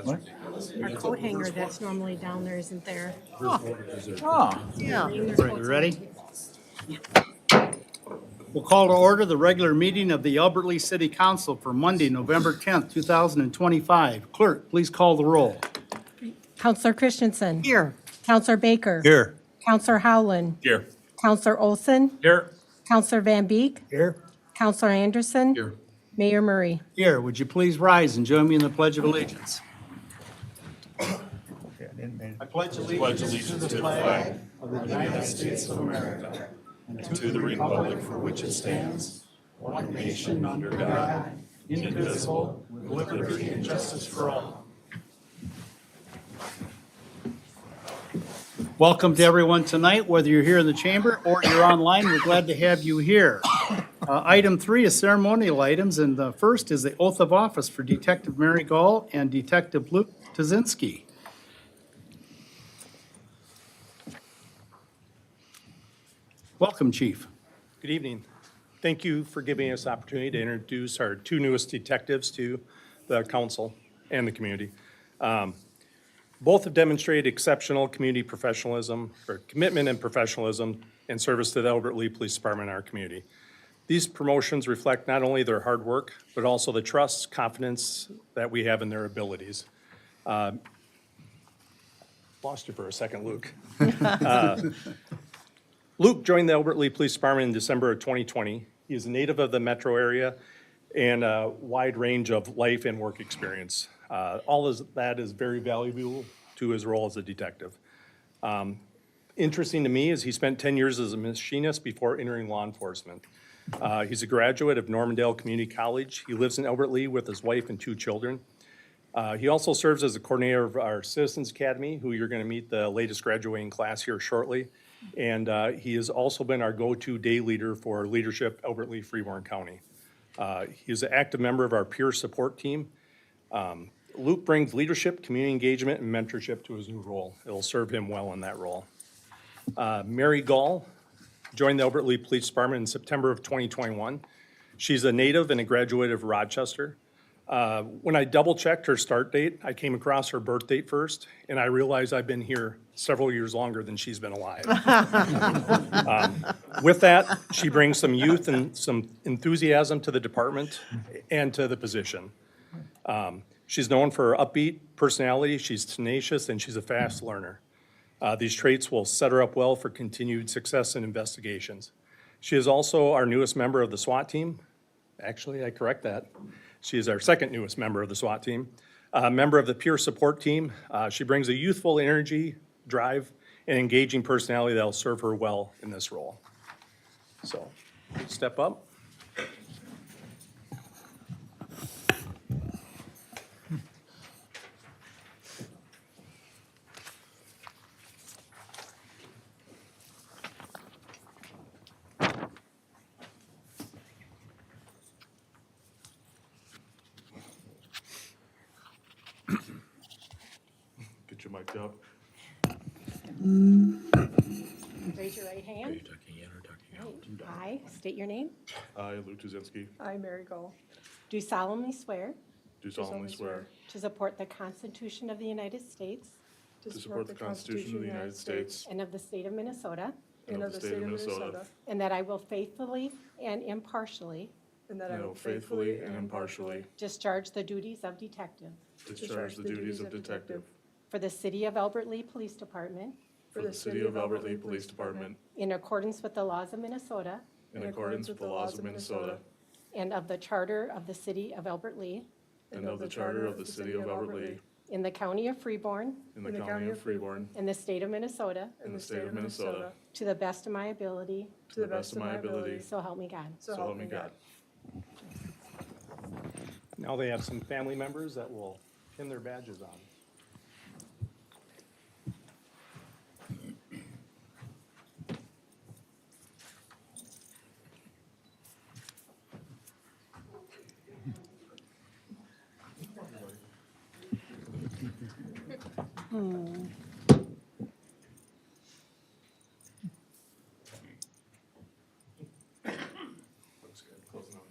What? Our coat hanger that's normally down there isn't there. Oh, Yeah. ready? We'll call to order the regular meeting of the Albertley City Council for Monday, November 10th, 2025. Clerk, please call the roll. Counselor Christensen. Here. Counselor Baker. Here. Counselor Howland. Here. Counselor Olson. Here. Counselor Van Beek. Here. Counselor Anderson. Here. Mayor Murray. Here, would you please rise and join me in the Pledge of Allegiance? I pledge Pledge allegiance to the flag of the United States of America and to the republic for which it stands, one nation under God, indivisible, with liberty and justice for all. Welcome to everyone tonight, whether you're here in the chamber or you're online. We're glad to have you here. Item 3 is ceremonial items, and the first is the oath of office for Detective Mary Gall and Detective Luke Tazinski. Welcome, Chief. Good evening. Thank you for giving us the opportunity to introduce our two newest detectives to the council and the community. Both have demonstrated exceptional community professionalism, or commitment and professionalism, and service to the Albert Lea Police Department and our community. These promotions reflect not only their hard work, but also the trust, confidence that we have in their abilities. Lost you for a second, Luke. Luke joined the Albert Lea Police Department in December of 2020. He is a native of the metro area and a wide range of life and work experience. All of that is very valuable to his role as a detective. Interesting to me is he spent 10 years as a machinist before entering law enforcement. He's a graduate of Normandale Community College. He lives in Albert Lea with his wife and 2 children. He also serves as the coordinator of our Citizens Academy, who you're going to meet the latest graduating class here shortly. And he has also been our go-to day leader for leadership Albert Lea Freeborn County. He is an active member of our peer support team. Luke brings leadership, community engagement, and mentorship to his new role. It'll serve him well in that role. Mary Gall joined the Albert Lea Police Department in September of 2021. She's a native and a graduate of Rochester. When I double-checked her start date, I came across her birth date first, and I realized I've been here several years longer than she's been alive. With that, she brings some youth and some enthusiasm to the department and to the position. She's known for her upbeat personality, she's tenacious, and she's a fast learner. These traits will set her up well for continued success in investigations. She is also our newest member of the SWAT team. Actually, I correct that. She is our second newest member of the SWAT team. Member of the peer support team. She brings a youthful energy, drive, and engaging personality that will serve her well in this role. So, step up. Get your mic up. Raise your right hand. Tucking in or tucking out? I state your name. I, Luke Tuzinski, I, Mary Gall, Do solemnly swear do solemnly swear to support the Constitution of the United States to support the Constitution of the United States and of the state of Minnesota, and of the state of Minnesota, and that I will faithfully and impartially and that and I will faithfully and impartially discharge the duties of detective discharge the duties of detective for the city of Albert Lea Police Department for the city of Albert Lea Police Department in accordance with the laws of Minnesota in accordance with the laws of Minnesota and of the charter of the city of Albert Lea and of the charter of the city of Albert Lea in the county of Freeborn in the county of Freeborn in the state of Minnesota in the state of Minnesota to the best of my ability, to the best of my ability, so help me God. so help me God. Now they have some family members that will pin their badges on. Looks good. Close enough.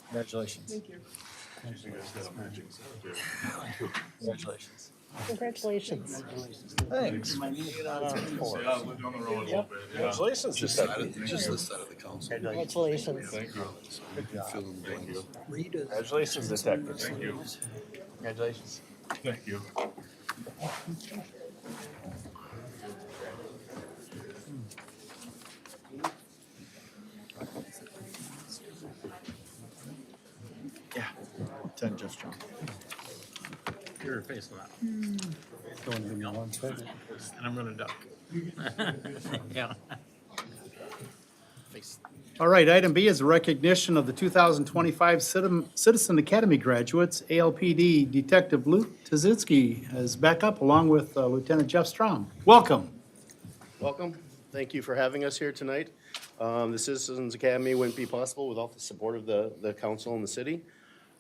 Congratulations. You guys got a matching set there. Congratulations. Congratulations. Thanks. Yeah, live down the road a little bit, yeah. Congratulations. Just this side of the council. Congratulations. Thank you. Fill in the blanks. Congratulations, detective. Thank you. Congratulations. Thank you. Yeah. Ten Jeff Strong. Your face on that. And I'm gonna duck. Yeah. All right, item B is a recognition of the 2025 Citizen Academy graduates. ALPD Detective Luke Tazinski is back up along with Lieutenant Jeff Strom. Welcome. Welcome. Thank you for having us here tonight. The Citizens Academy wouldn't be possible without the support of the council and the city.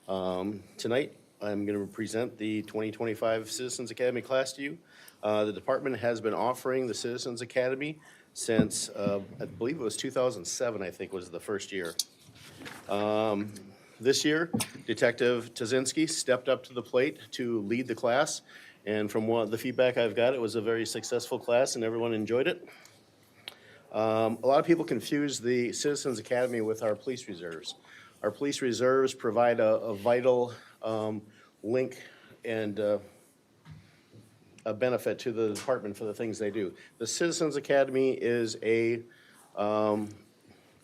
Tonight, I'm going to present the 2025 Citizens Academy class to you. The department has been offering the Citizens Academy since, I believe it was 2007, I think was the first year. This year, Detective Tazinski stepped up to the plate to lead the class. And from what the feedback I've got, it was a very successful class and everyone enjoyed it. A lot of people confuse the Citizens Academy with our police reserves. Our police reserves provide a vital link and a benefit to the department for the things they do. The Citizens Academy is a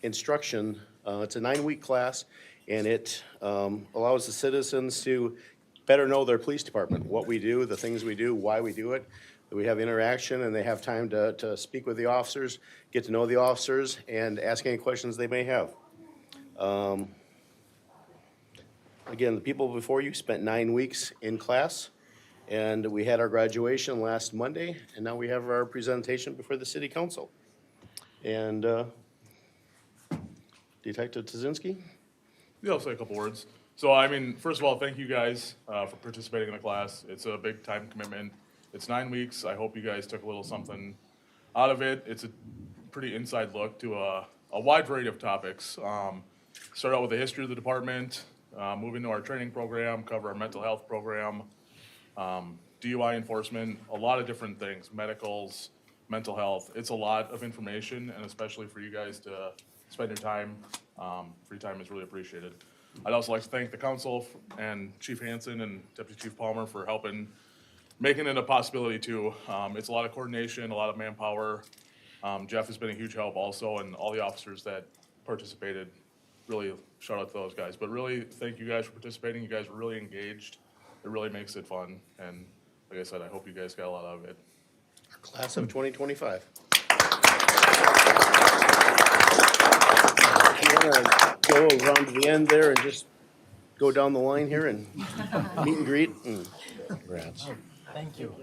instruction, it's a 9-week class, and it allows the citizens to better know their police department, what we do, the things we do, why we do it. We have interaction and they have time to speak with the officers, get to know the officers, and ask any questions they may have. Again, the people before you spent 9 weeks in class, and we had our graduation last Monday, and now we have our presentation before the city council. And Detective Tazinski? Yeah, I'll say a couple words. So, I mean, first of all, thank you guys for participating in the class. It's a big time commitment. It's 9 weeks. I hope you guys took a little something out of it. It's a pretty inside look to a wide variety of topics. Start out with the history of the department, move into our training program, cover our mental health program, DUI enforcement, a lot of different things, medicals, mental health. It's a lot of information, and especially for you guys to spend your time, free time is really appreciated. I'd also like to thank the council and Chief Hansen and Deputy Chief Palmer for helping, making it a possibility too. It's a lot of coordination, a lot of manpower. Jeff has been a huge help also, and all the officers that participated, really shout out to those guys. But really, thank you guys for participating. You guys were really engaged. It really makes it fun, and like I said, I hope you guys got a lot out of it. Our class of 2025. You wanna go around to the end there and just go down the line here and meet and greet? Congrats. Thank you.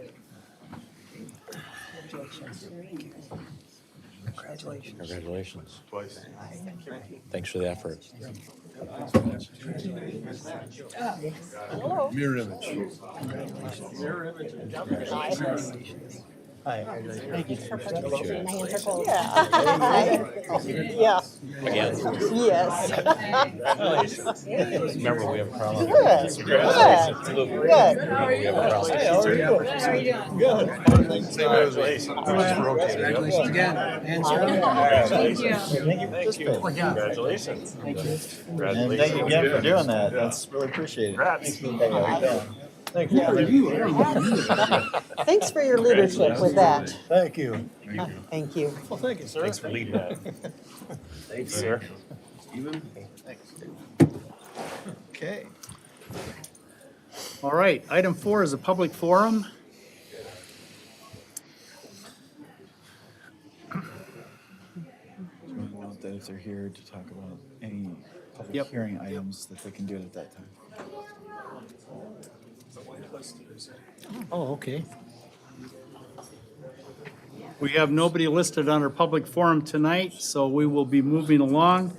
Congratulations. Congratulations. Twice. Thanks for the effort. Mirror image. Hi. Thank you. My hands are cold. Yeah. Again, Yes. remember, we have a problem. Good. Good. We have a problem. How are you doing? Good. Congratulations again. And Thank you. thank you for participating. Congratulations. And thank you again for doing that. That's really appreciated. Thank you. Thanks for your leadership with that. Thank you. Thank you. Well, thank you, sir. Thanks for leading that. Thanks, sir. Okay. All right, item 4 is a public forum. Note that if they're here to talk about any public Yep. hearing items, that they can do it at that time. Oh, okay. We have nobody listed on our public forum tonight, so we will be moving along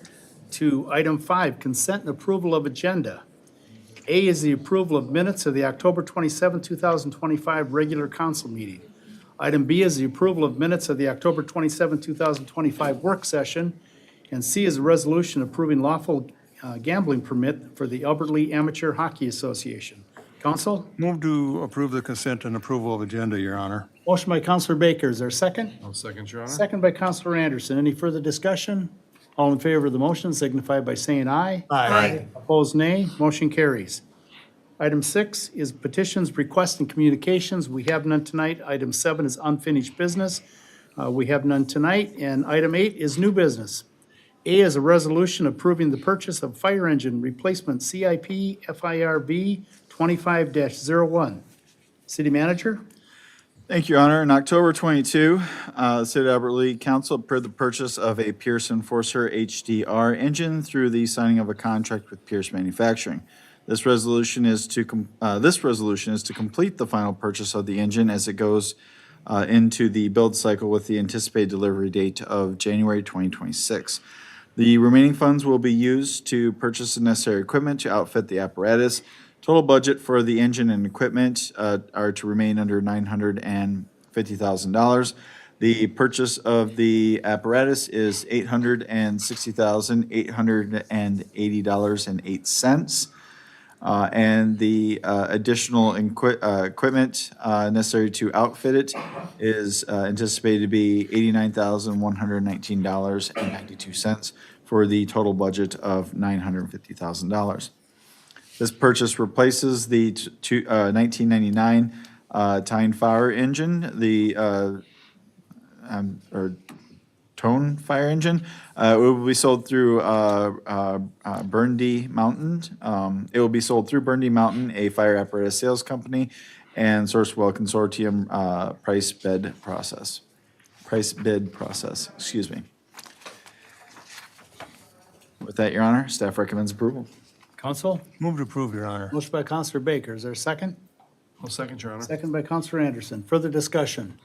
to item 5, consent and approval of agenda. A is the approval of minutes of the October 27, 2025 regular council meeting. Item B is the approval of minutes of the October 27, 2025 work session. And C is a resolution approving lawful gambling permit for the Albert Lee Amateur Hockey Association. Council? Move to approve the consent and approval of agenda, Your Honor. Motion by Counselor Baker, is there a second? I'll second, Your Honor. Second by Counselor Anderson. Any further discussion? All in favor of the motion signify by saying aye. Aye. Opposed, nay. Motion carries. Item 6 is petitions, requests, and communications. We have none tonight. Item 7 is unfinished business. We have none tonight. And item 8 is new business. A is a resolution approving the purchase of fire engine replacement CIP FIRB 25-01. City Manager? Thank you, Your Honor. In October 22, the City of Albert Lea Council approved the purchase of a Pierce Enforcer HDR engine through the signing of a contract with Pierce Manufacturing. This resolution is to complete the final purchase of the engine as it goes into the build cycle with the anticipated delivery date of January 2026. The remaining funds will be used to purchase the necessary equipment to outfit the apparatus. Total budget for the engine and equipment are to remain under $950,000. The purchase of the apparatus is $860,880.08. And the additional equipment necessary to outfit it is anticipated to be $89,119.92 for the total budget of $950,000. This purchase replaces the 1999 Tyne Fire engine, or Tone Fire engine. It will be sold through Burndy Mountain. It will be sold through Burndy Mountain, a fire apparatus sales company, and Sourcewell Consortium price bid process. Excuse me. With that, Your Honor, staff recommends approval. Council? Move to approve, Your Honor. Motion by Counselor Baker. Is there a second? I'll second, Your Honor. Second by Counselor Anderson. Further discussion?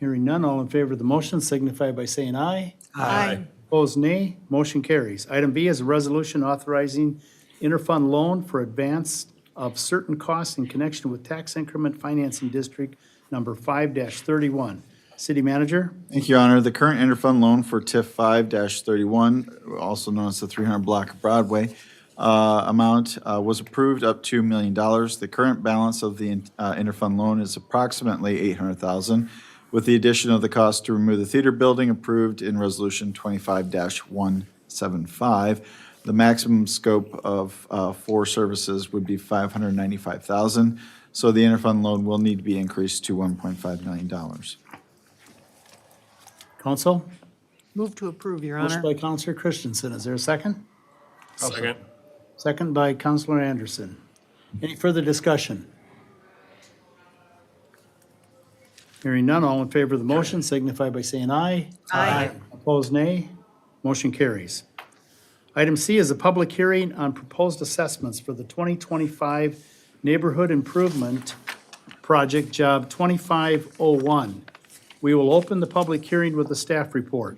Hearing none, all in favor of the motion signify by saying aye. Aye. Opposed, nay. Motion carries. Item B is a resolution authorizing interfund loan for advance of certain costs in connection with tax increment financing district number 5-31. City Manager? Thank you, Your Honor. The current interfund loan for TIF 5-31, also known as the 300 block of Broadway, amount was approved up to $1 million. The current balance of the interfund loan is approximately $800,000, with the addition of the cost to remove the theater building approved in Resolution 25-175. The maximum scope of 4 services would be $595,000, so the interfund loan will need to be increased to $1.5 million. Council? Move to approve, Your Motion Honor. by Counselor Christensen. Is there a second? Second. Second by Counselor Anderson. Any further discussion? Hearing none, all in favor of the motion signify by saying aye. Aye. Opposed, nay. Motion carries. Item C is a public hearing on proposed assessments for the 2025 Neighborhood Improvement Project Job 2501. We will open the public hearing with a staff report.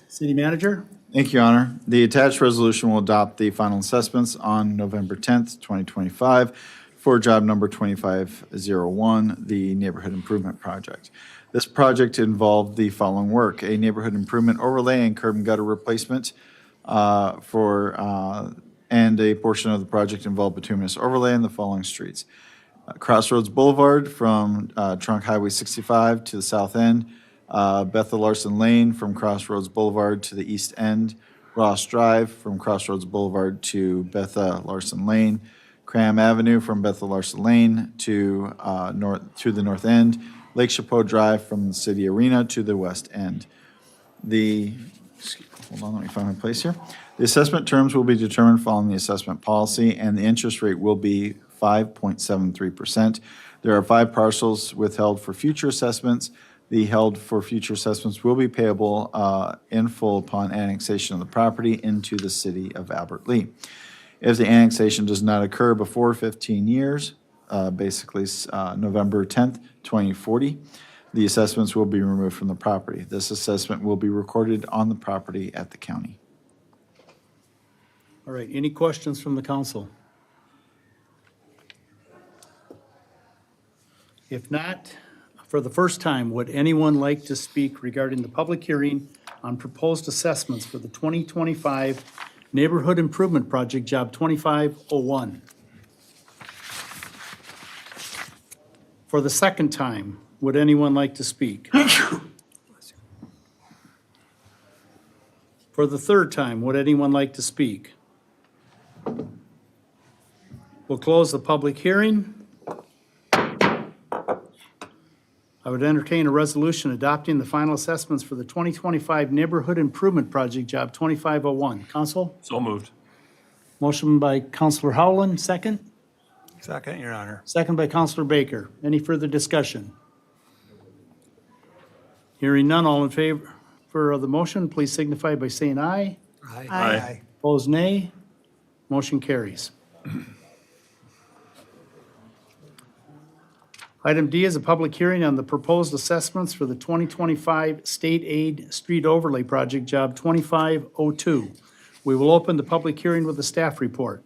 City Manager? Thank you, Your Honor. The attached resolution will adopt the final assessments on November 10th, 2025 for job number 2501, the Neighborhood Improvement Project. This project involved the following work: a neighborhood improvement overlay and curb and gutter replacement and a portion of the project involved bituminous overlay in the following streets: Crossroads Boulevard from Trunk Highway 65 to the south end, Bethel Larson Lane from Crossroads Boulevard to the east end, Ross Drive from Crossroads Boulevard to Bethel Larson Lane, Cram Avenue from Bethel Larson Lane to the north end, Lake Chapeau Drive from the City Arena to the west end. Hold on, let me find my place here. The assessment terms will be determined following the assessment policy, and the interest rate will be 5.73%. There are 5 parcels withheld for future assessments. The held for future assessments will be payable in full upon annexation of the property into the City of Albert Lea. If the annexation does not occur before 15 years, basically November 10th, 2040, the assessments will be removed from the property. This assessment will be recorded on the property at the county. All right, any questions from the council? If not, For the first time, would anyone like to speak regarding the public hearing on proposed assessments for the 2025 Neighborhood Improvement Project, Job 2501? For the second time, would anyone like to speak? For the third time, would anyone like to speak? We'll close the public hearing. I would entertain a resolution adopting the final assessments for the 2025 Neighborhood Improvement Project, Job 2501. Council? So moved. Motion by Counselor Howland, second. Second, Your Honor. Second by Counselor Baker. Any further discussion? Hearing none, all in favor of the motion, please signify by saying aye. Aye. Opposed, nay. Motion carries. Item D is a public hearing on the proposed assessments for the 2025 State Aid Street Overlay Project, Job 2502. We will open the public hearing with a staff report.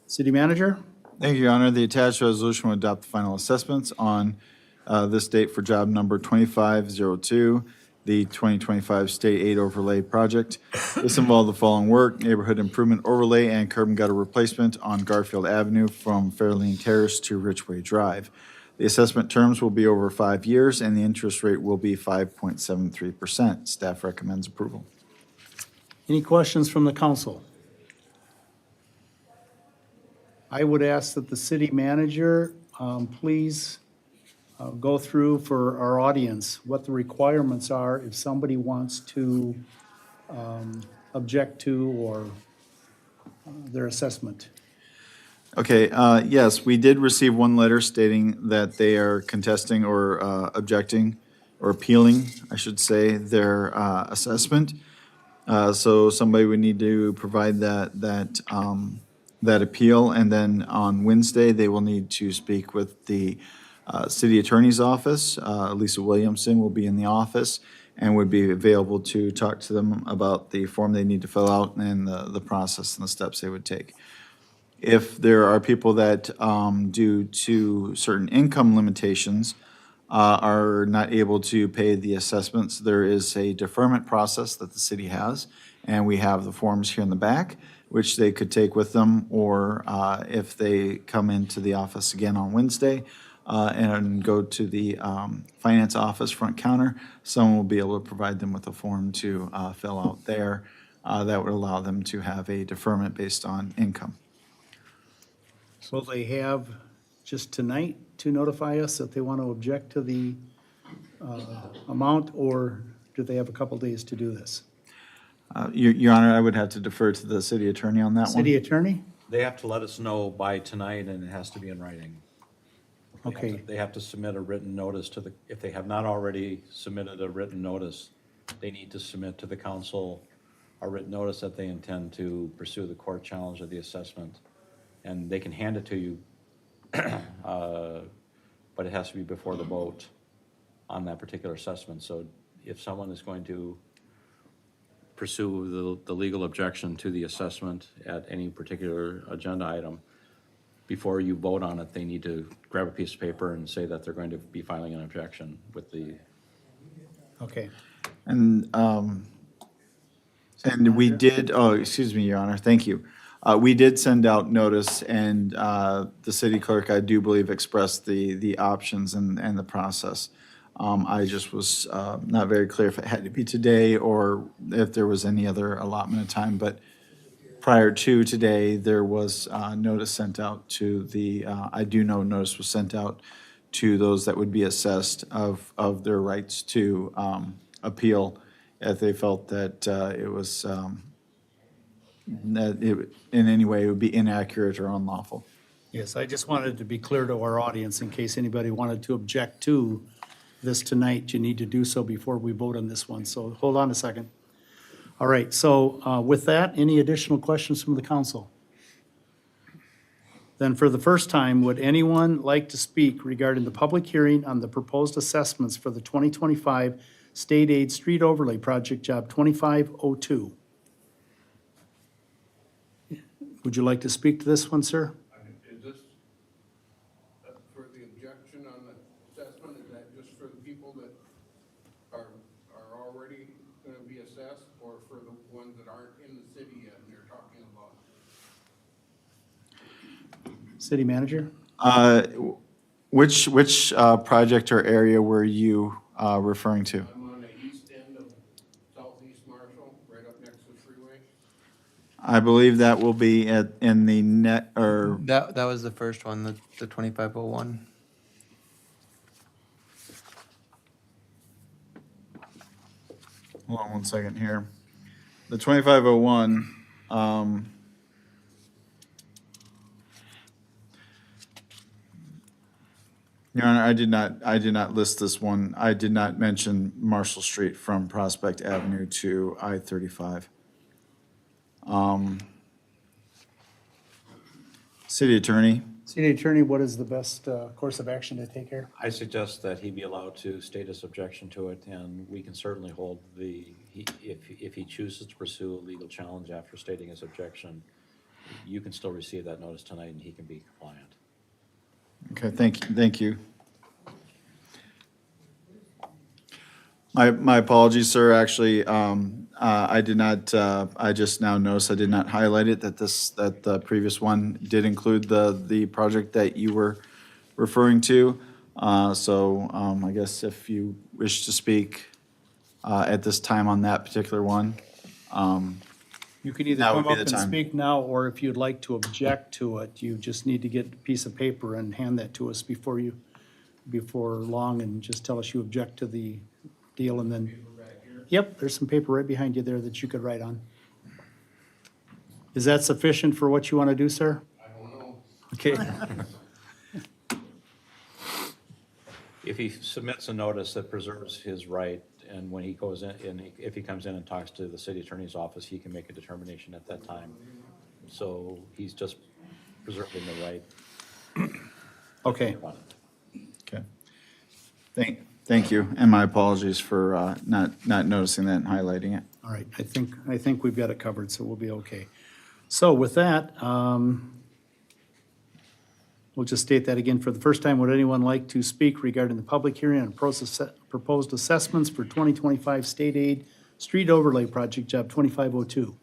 City Manager? Thank you, Your Honor. The attached resolution will adopt the final assessments on this date for job number 2502, the 2025 State Aid Overlay Project. This involved the following work: neighborhood improvement overlay and curb and gutter replacement on Garfield Avenue from Fairlane Terrace to Ridgeway Drive. The assessment terms will be over 5 years, and the interest rate will be 5.73%. Staff recommends approval. Any questions from the council? I would ask that the city manager please go through for our audience what the requirements are if somebody wants to object to or their assessment. Okay, yes, we did receive one letter stating that they are contesting or objecting or appealing, I should say, their assessment. So somebody would need to provide that appeal, and then on Wednesday, they will need to speak with the city attorney's office. Lisa Williamson will be in the office and would be available to talk to them about the form they need to fill out and the process and the steps they would take. If there are people that, due to certain income limitations, are not able to pay the assessments, there is a deferment process that the city has, and we have the forms here in the back, which they could take with them, or if they come into the office again on Wednesday and go to the finance office front counter, someone will be able to provide them with a form to fill out there that would allow them to have a deferment based on income. Will they have just tonight to notify us that they want to object to the amount, or do they have a couple days to do this? Your Honor, I would have to defer to the city attorney on that one. City attorney? They have to let us know by tonight, and it has to be in writing. Okay. They have to submit a written notice to if they have not already submitted a written notice, they need to submit to the council a written notice that they intend to pursue the court challenge of the assessment. And they can hand it to you, but it has to be before the vote on that particular assessment. So if someone is going to pursue the legal objection to the assessment at any particular agenda item, before you vote on it, they need to grab a piece of paper and say that they're going to be filing an objection with the. Okay. And we did, excuse me, Your Honor, thank you. We did send out notice, and the city clerk, I do believe, expressed the options and the process. I just was not very clear if it had to be today or if there was any other allotment of time, but prior to today, there was notice sent out to the, I do know notice was sent out to those that would be assessed of their rights to appeal if they felt that it was, that it, in any way, it would be inaccurate or unlawful. Yes, I just wanted to be clear to our audience in case anybody wanted to object to this tonight. You need to do so before we vote on this one. So hold on a second. All right, so with that, any additional questions from the council? Then for the first time, would anyone like to speak regarding the public hearing on the proposed assessments for the 2025 State Aid Street Overlay Project, Job 2502? Would you like to speak to this one, sir? Is this for the objection on the assessment, is that just for the people that are already gonna be assessed, or for the ones that aren't in the city yet and they're talking about? City manager? Which project or area were you referring to? I'm on the east end of southeast Marshall, right up next to the freeway. I believe that will be in the net, or, That was the first one, the 2501. hold on one second here. The 2501, Your Honor, I did not list this one. I did not mention Marshall Street from Prospect Avenue to I-35. City Attorney, City attorney, what is the best course of action to take here? I suggest that he be allowed to state his objection to it, and we can certainly hold if he chooses to pursue a legal challenge after stating his objection, you can still receive that notice tonight and he can be compliant. okay, thank you. My apologies, sir, actually, I did not, I just now noticed I did not highlight it, that the previous one did include the project that you were referring to. So I guess if you wish to speak at this time on that particular one, You can either Now would come be up the and time. speak now, or if you'd like to object to it, you just need to get a piece of paper and hand that to us before long, and just tell us you object to the deal, and then, yep, there's some paper right behind you there that you could write on. Is that sufficient for what you want to do, sir? I don't know. Okay, If he submits a notice that preserves his right, and when he goes in, and if he comes in and talks to the city attorney's office, he can make a determination at that time. So he's just preserving the right. okay. okay. Thank you, and my apologies for not noticing that and highlighting it. All right, I think we've got it covered, so we'll be okay. So with that, we'll just state that again for the first time. Would anyone like to speak regarding the public hearing on proposed assessments for 2025 state aid street overlay project job 2502?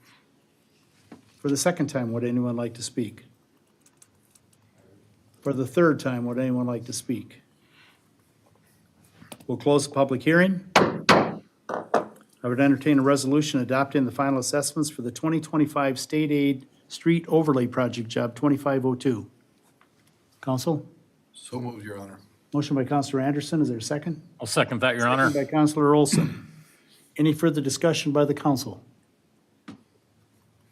For the second time, would anyone like to speak? For the third time, would anyone like to speak? We'll close the public hearing. I would entertain a resolution adopting the final assessments for the 2025 state aid street overlay project job 2502. Council? So moved, Your Honor. Motion by Counselor Anderson, is there a second? I'll second that, Your Honor. Second by Counselor Olson. Any further discussion by the council?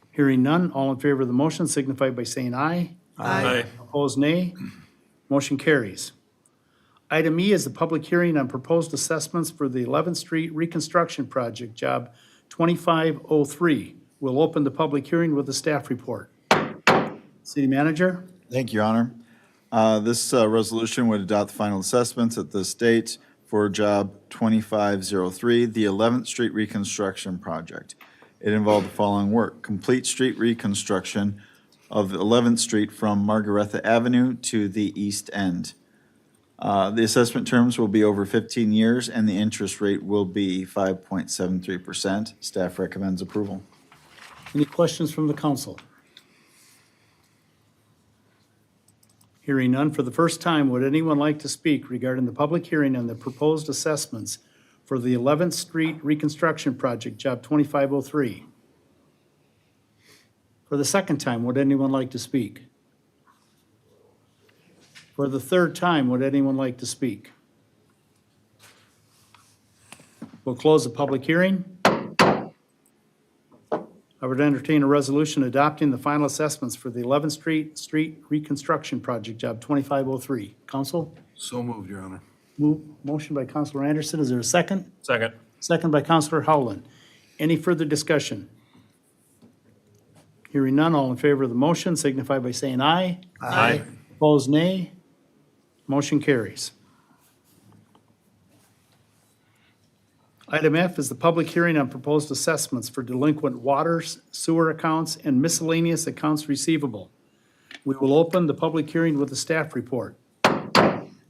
Hearing none, all in favor of the motion signify by saying aye. Aye. Opposed, nay. Motion carries. Item E is the public hearing on proposed assessments for the 11th Street Reconstruction Project, Job 2503. We'll open the public hearing with a staff report. City Manager? Thank you, Your Honor. This resolution would adopt the final assessments at this date for Job 2503, the 11th Street Reconstruction Project. It involved the following work: complete street reconstruction of 11th Street from Margaretha Avenue to the east end. The assessment terms will be over 15 years, and the interest rate will be 5.73%. Staff recommends approval. Any questions from the council? Hearing none, for the first time, would anyone like to speak regarding the public hearing on the proposed assessments for the 11th Street Reconstruction Project, Job 2503? For the second time, would anyone like to speak? For the third time, would anyone like to speak? We'll close the public hearing. I would entertain a resolution adopting the final assessments for the 11th Street Reconstruction Project, Job 2503. Council? So moved, Your Honor. Motion by Counselor Anderson. Is there a second? Second. Second by Counselor Howland. Any further discussion? Hearing none, all in favor of the motion signify by saying aye. Aye. Opposed, nay. Motion carries. Item F is the public hearing on proposed assessments for delinquent water, sewer accounts, and miscellaneous accounts receivable. We will open the public hearing with a staff report.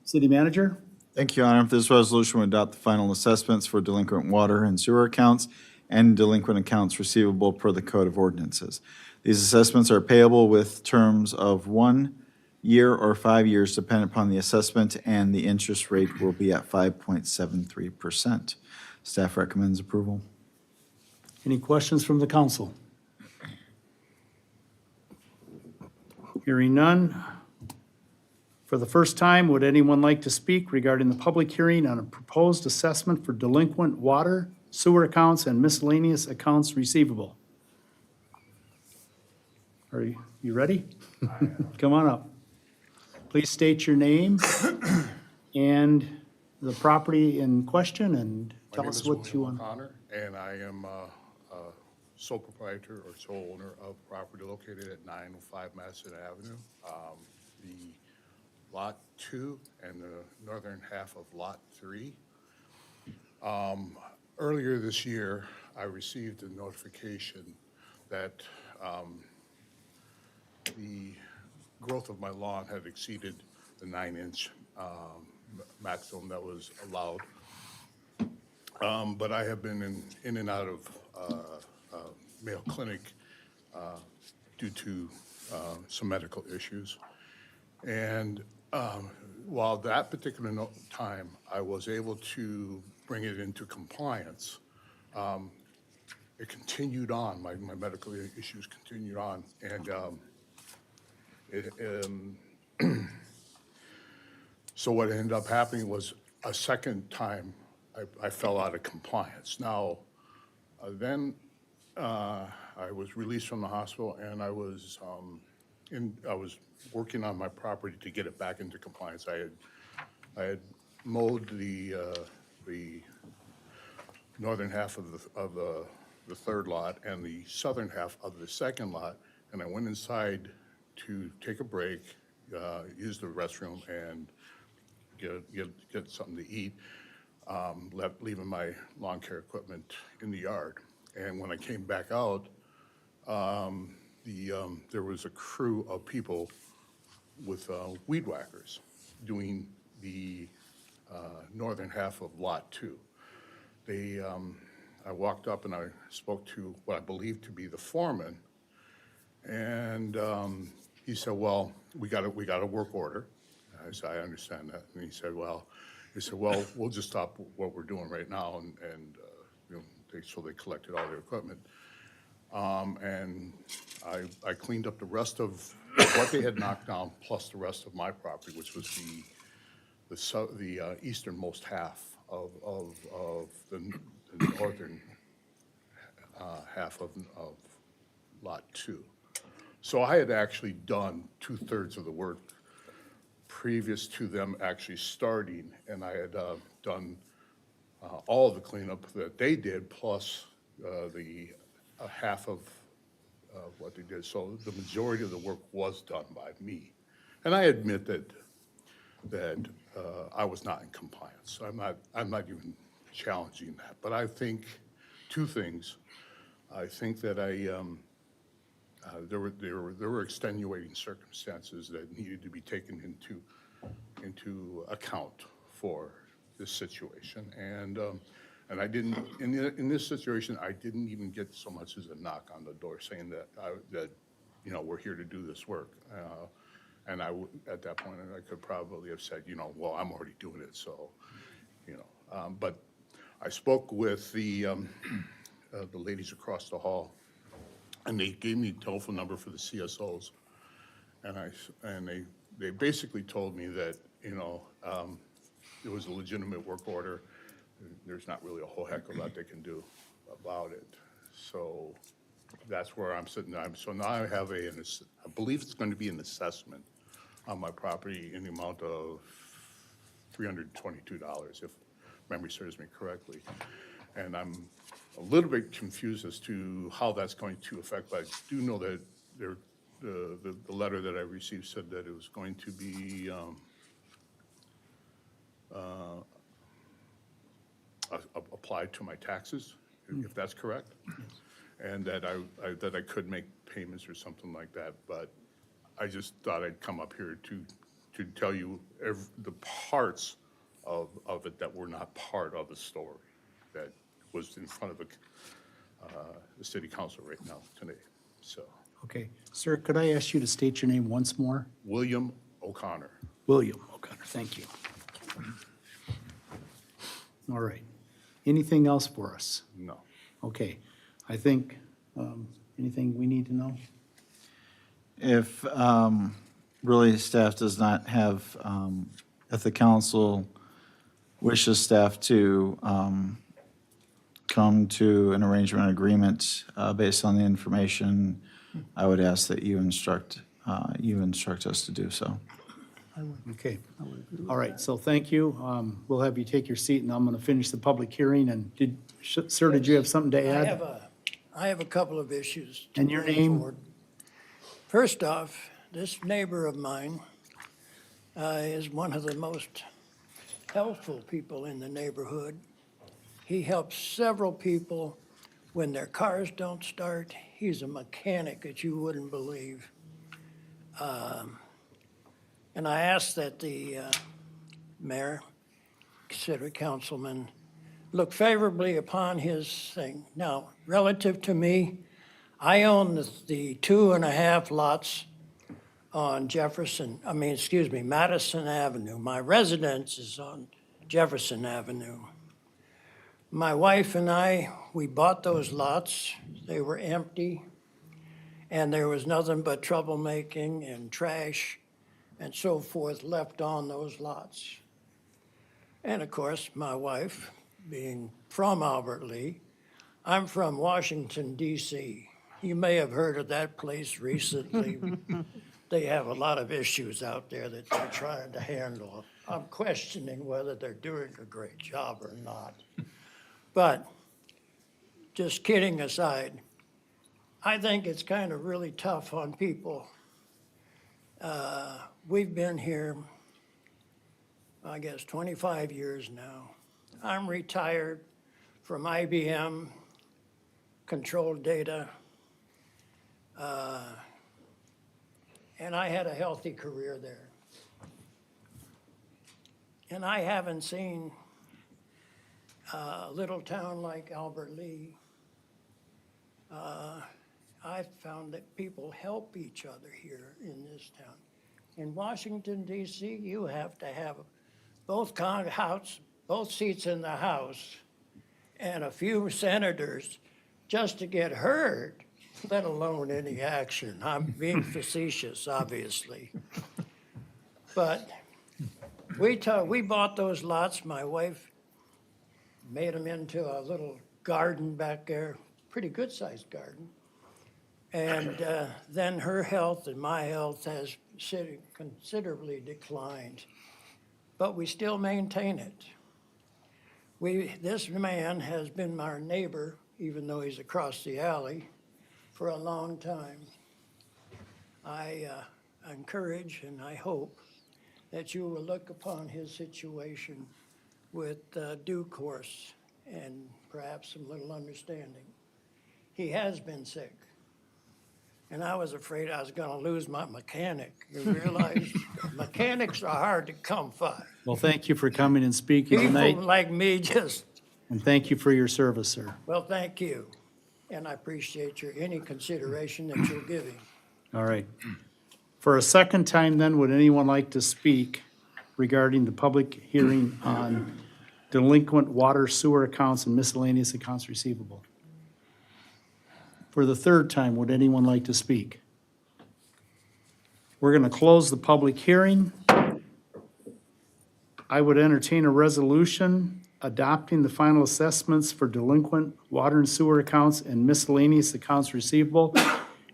City Manager? Thank you, Your Honor. This resolution will adopt the final assessments for delinquent water and sewer accounts and delinquent accounts receivable per the Code of Ordinances. These assessments are payable with terms of 1 year or 5 years, depending upon the assessment, and the interest rate will be at 5.73%. Staff recommends approval. Any questions from the council? Hearing none. For the first time, would anyone like to speak regarding the public hearing on a proposed assessment for delinquent water, sewer accounts, and miscellaneous accounts receivable? Are you ready? Come on up. Please state your name and the property in question, and tell us what you want. My name is William O'Connor, and I am a sole proprietor or sole owner of property located at 905 Madison Avenue. The Lot 2 and the northern half of Lot 3. Earlier this year, I received a notification that the growth of my lawn had exceeded the 9-inch maximum that was allowed. But I have been in and out of Mayo Clinic due to some medical issues. And while that particular time I was able to bring it into compliance, it continued on, my medical issues continued on. And so what ended up happening was a second time I fell out of compliance. Now, then I was released from the hospital, and I was working on my property to get it back into compliance. I had mowed the northern half of the third lot and the southern half of the second lot, and I went inside to take a break, use the restroom, and get something to eat, leaving my lawn care equipment in the yard. And when I came back out, there was a crew of people with weed whackers doing the northern half of Lot 2. I walked up and I spoke to what I believed to be the foreman, and he said, "Well, we got a work order." I said, "I understand that." And he said, "Well, we'll just stop what we're doing right now," and so they collected all their equipment. And I cleaned up the rest of what they had knocked down, plus the rest of my property, which was the easternmost half of the northern half of Lot 2. So I had actually done 2/3 of the work previous to them actually starting, and I had done all of the cleanup that they did, plus the half of what they did. So the majority of the work was done by me. And I admit that I was not in compliance. So I'm not even challenging that. But I think two things. I think that there were extenuating circumstances that needed to be taken into account for this situation. And I didn't, in this situation, I didn't even get so much as a knock on the door saying that we're here to do this work. And at that point, I could probably have said, well, I'm already doing it, so, but I spoke with the ladies across the hall, and they gave me a telephone number for the CSOs, and they basically told me that, it was a legitimate work order. There's not really a whole heck of a lot they can do about it. So that's where I'm sitting. So now I have I believe it's going to be an assessment on my property in the amount of $322, if memory serves me correctly. And I'm a little bit confused as to how that's going to affect, but I do know that the letter that I received said that it was going to be applied to my taxes, if that's correct, and that I could make payments or something like that. But I just thought I'd come up here to tell you the parts of it that were not part of the story that was in front of the city council right now today. So, Okay. Sir, could I ask you to state your name once more? William O'Connor. William O'Connor, thank you. All right. Anything else for us? No. Okay. I think, anything we need to know? If really staff does not have, if the council wishes staff to come to an arrangement agreement based on the information, I would ask that you instruct us to do so. Okay. All right, so thank you. We'll have you take your seat, and I'm going to finish the public hearing. And sir, did you have something to add? I have a couple of issues. to And your bring name? forward. First off, this neighbor of mine is one of the most helpful people in the neighborhood. He helps several people when their cars don't start. He's a mechanic that you wouldn't believe. And I ask that the mayor, consider councilman, look favorably upon his thing. Now, relative to me, I own the 2.5 lots on Madison Avenue. My residence is on Jefferson Avenue. My wife and I, we bought those lots. They were empty, and there was nothing but troublemaking and trash and so forth left on those lots. And of course, my wife, being from Albert Lea, I'm from Washington, D.C. You may have heard of that place recently. They have a lot of issues out there that they're trying to handle. I'm questioning whether they're doing a great job or not. But just kidding aside, I think it's kind of really tough on people. We've been here, I guess, 25 years now. I'm retired from IBM, Control Data, and I had a healthy career there. And I haven't seen a little town like Albert Lea. I found that people help each other here in this town. In Washington, D.C., you have to have both seats in the House and a few senators just to get heard, let alone any action. I'm being facetious, obviously. But we bought those lots. My wife made them into a little garden back there, pretty good-sized garden. And then her health and my health has considerably declined, but we still maintain it. This man has been our neighbor, even though he's across the alley, for a long time. I encourage and I hope that you will look upon his situation with due course and perhaps some little understanding. He has been sick. And I was afraid I was going to lose my mechanic. You realize mechanics are hard to come by. Well, thank you for coming and speaking tonight, People like me just, and thank you for your service, sir. well, thank you. And I appreciate any consideration that you're giving. All right. For a second time then, would anyone like to speak regarding the public hearing on delinquent water, sewer accounts, and miscellaneous accounts receivable? For the third time, would anyone like to speak? We're going to close the public hearing. I would entertain a resolution adopting the final assessments for delinquent water and sewer accounts and miscellaneous accounts receivable.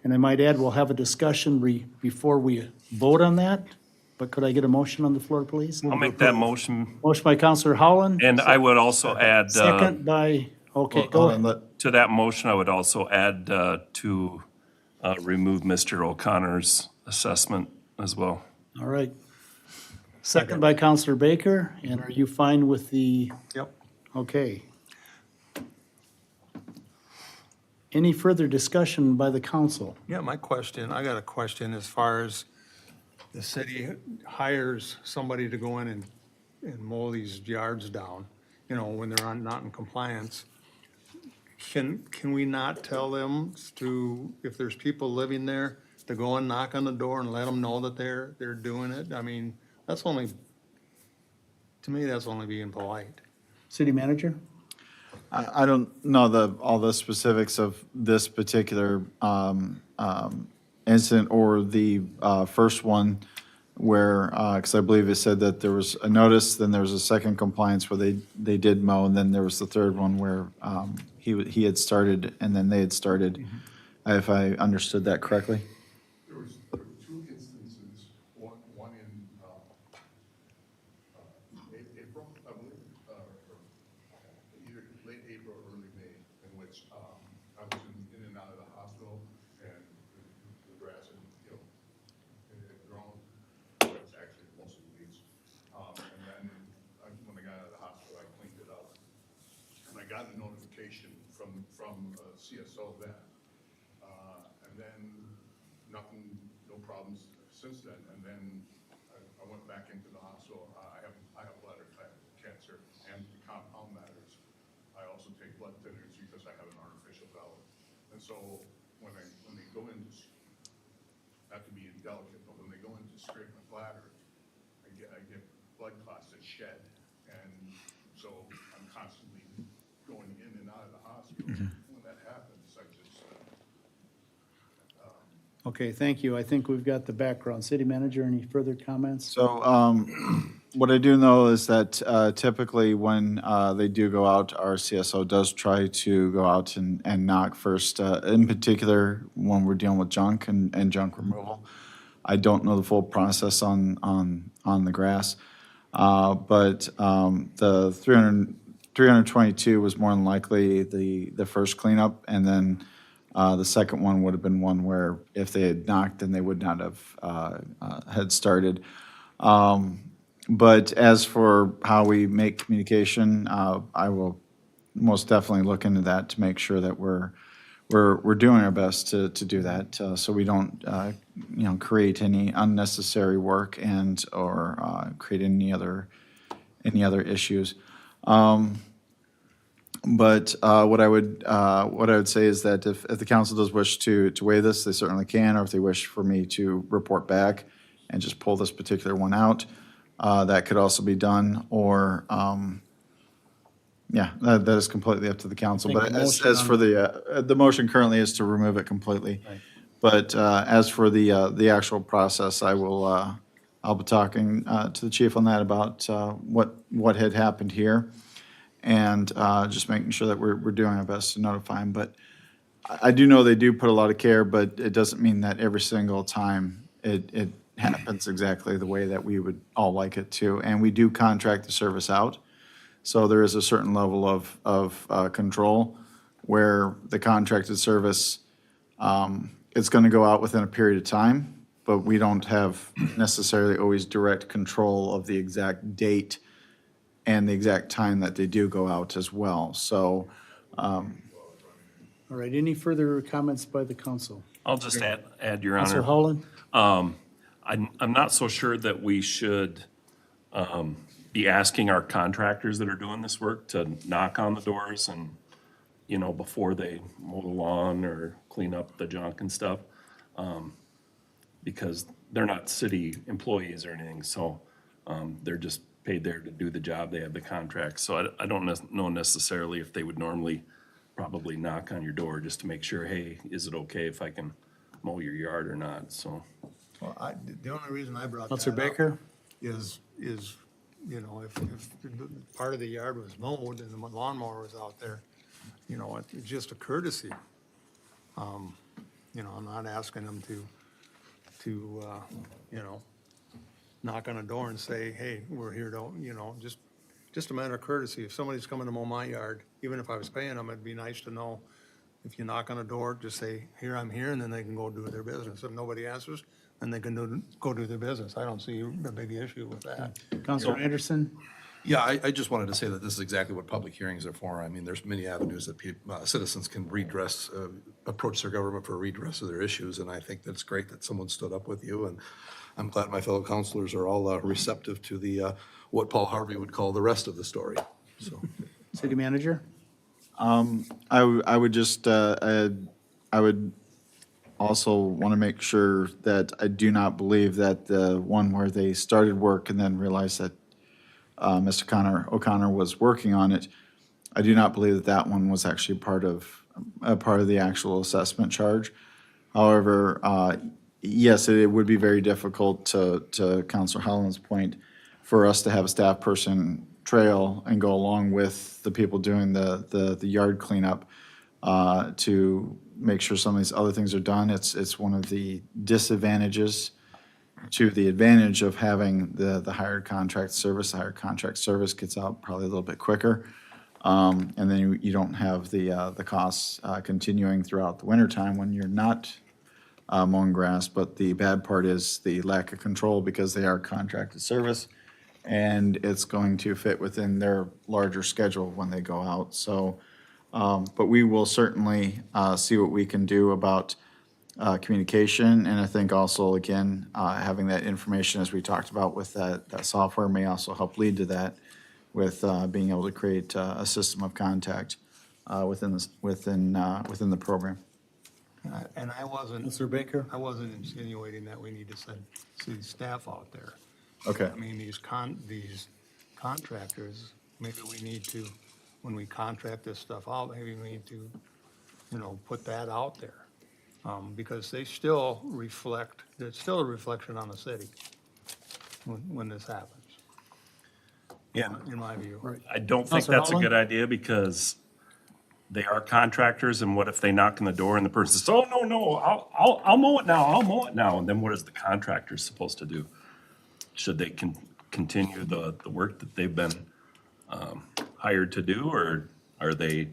And I might add, we'll have a discussion before we vote on that. But could I get a motion on the floor, please? I'll make that motion. Motion by Counselor Howland. And I would also add, Second by, okay, Hold go on, ahead. to that motion, I would also add to remove Mr. O'Connor's assessment as well. All right. Second by Counselor Baker, and are you fine with the? Yep. Okay. Any further discussion by the council? Yeah, I got a question as far as the city hires somebody to go in and and mow these yards down, you know, when they're not in compliance, can we not tell them to, if there's people living there, to go and knock on the door and let them know that they're doing it? I mean, that's only, to me, that's only being polite. City manager? I don't know all the specifics of this particular incident or the first one where, because I believe it said that there was a notice, then there was a second compliance where they did mow, and then there was the third one where he had started and then they had started, if I understood that correctly. There were two instances, one in April, I believe, either late April or early May, in which I was in and out of the hospital, and the grass had, you know, it had grown. It's actually mostly weeds. And then when I got out of the hospital, I cleaned it up. And I got a notification from CSO then. And then nothing, no problems since then. And then I went back into the hospital. I have bladder cancer and compound matters. I also take blood thinners because I have an artificial bowel. And so when they go in to, not to be indelicate, but when they go in to scrape my bladder, I get blood clots that shed. And so I'm constantly going in and out of the hospital. When that happens, I just, Okay, thank you. I think we've got the background. City manager, any further comments? So what I do know is that typically when they do go out, our CSO does try to go out and knock first, in particular when we're dealing with junk and junk removal. I don't know the full process on the grass, but the 322 was more than likely the first cleanup, and then the second one would have been one where if they had knocked, then they would not have had started. But as for how we make communication, I will most definitely look into that to make sure that we're doing our best to do that, so we don't, create any unnecessary work and or create any other issues. But what I would say is that if the council does wish to waive this, they certainly can, or if they wish for me to report back and just pull this particular one out, that could also be done, or, that is completely up to the council. Think But the as motion for the motion currently is to remove it completely. Right. But as for the actual process, I'll be talking to the chief on that about what had happened here, and just making sure that we're doing our best to notify them. But I do know they do put a lot of care, but it doesn't mean that every single time it happens exactly the way that we would all like it to. And we do contract the service out, so there is a certain level of control where the contracted service, it's going to go out within a period of time, but we don't have necessarily always direct control of the exact date and the exact time that they do go out as well. So, All right, any further comments by the council? I'll just add, Your Councilor Honor. Holland? I'm not so sure that we should be asking our contractors that are doing this work to knock on the doors and, before they mow the lawn or clean up the junk and stuff, because they're not city employees or anything, so they're just paid there to do the job. They have the contract. So I don't know necessarily if they would normally probably knock on your door just to make sure, hey, is it okay if I can mow your yard or not? So. Well, the only reason I brought that Counselor up Baker? is, if part of the yard was mowed and the lawnmower was out there, it's just a courtesy. I'm not asking them to knock on a door and say, hey, we're here to, just a matter of courtesy. If somebody's coming to mow my yard, even if I was paying them, it'd be nice to know, if you knock on a door, just say, here, I'm here, and then they can go do their business. If nobody answers, then they can go do their business. I don't see a big issue with that. Councilor Anderson? Yeah, I just wanted to say that this is exactly what public hearings are for. I mean, there's many avenues that citizens can approach their government for redress of their issues, and I think that's great that someone stood up with you, and I'm glad my fellow counselors are all receptive to the, what Paul Harvey would call the rest of the story, so. City Manager? I would just, I would also want to make sure that I do not believe that the one where they started work and then realized that Mr. O'Connor was working on it, I do not believe that that one was actually part of the actual assessment charge. However, yes, it would be very difficult to Counselor Holland's point, for us to have a staff person trail and go along with the people doing the yard cleanup to make sure some of these other things are done. It's one of the disadvantages to the advantage of having the hired contract service. The hired contract service gets out probably a little bit quicker. And then you don't have the costs continuing throughout the wintertime when you're not mowing grass. But the bad part is the lack of control because they are contracted service. And it's going to fit within their larger schedule when they go out. So, but we will certainly see what we can do about communication. And I think also, again, having that information, as we talked about with that software, may also help lead to that with being able to create a system of contact within the program. And I wasn't. Mr. Baker? I wasn't insinuating that we need to send city staff out there. Okay. I mean, these contractors, maybe we need to, when we contract this stuff out, maybe we need to, put that out there. Because they still reflect, it's still a reflection on the city when this happens, Yeah, in my view. Right. I don't think Counselor that's a Holland? good idea because they are contractors, and what if they knock on the door and the person says, "Oh, no, I'll mow it now, I'll mow it now," and then what is the contractor supposed to do? Should they continue the work that they've been hired to do, or are they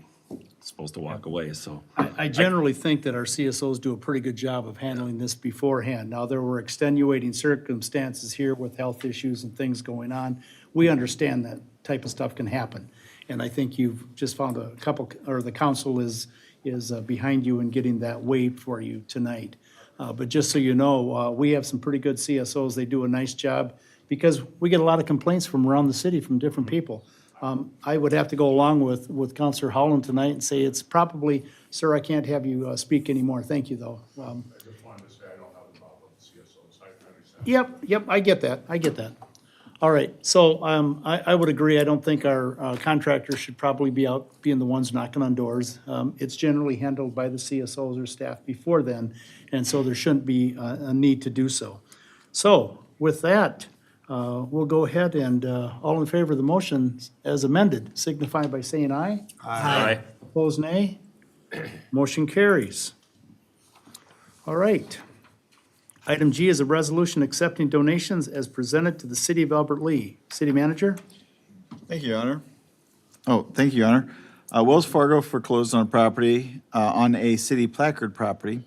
supposed to walk away? So I generally think that our CSOs do a pretty good job of handling this beforehand. Now, there were extenuating circumstances here with health issues and things going on. We understand that type of stuff can happen. And I think you've just found a couple, or the council is behind you in getting that waived for you tonight. But just so you know, we have some pretty good CSOs. They do a nice job because we get a lot of complaints from around the city from different people. I would have to go along with Counselor Holland tonight and say it's probably, sir, I can't have you speak anymore. Thank you, though. I just wanted to say I don't have a problem with CSOs. I understand. Yep, I get that. All right, so I would agree. I don't think our contractors should probably be out being the ones knocking on doors. It's generally handled by the CSOs or staff before then, and so there shouldn't be a need to do so. So with that, we'll go ahead and all in favor of the motion as amended, signify by saying aye. Aye. Opposed, nay. Motion carries. All right. Item G is a resolution accepting donations as presented to the city of Albert Lea. City Manager? Thank you, Your Honor. Thank you, Your Honor. Wells Fargo foreclosed on a property, on a city placard property.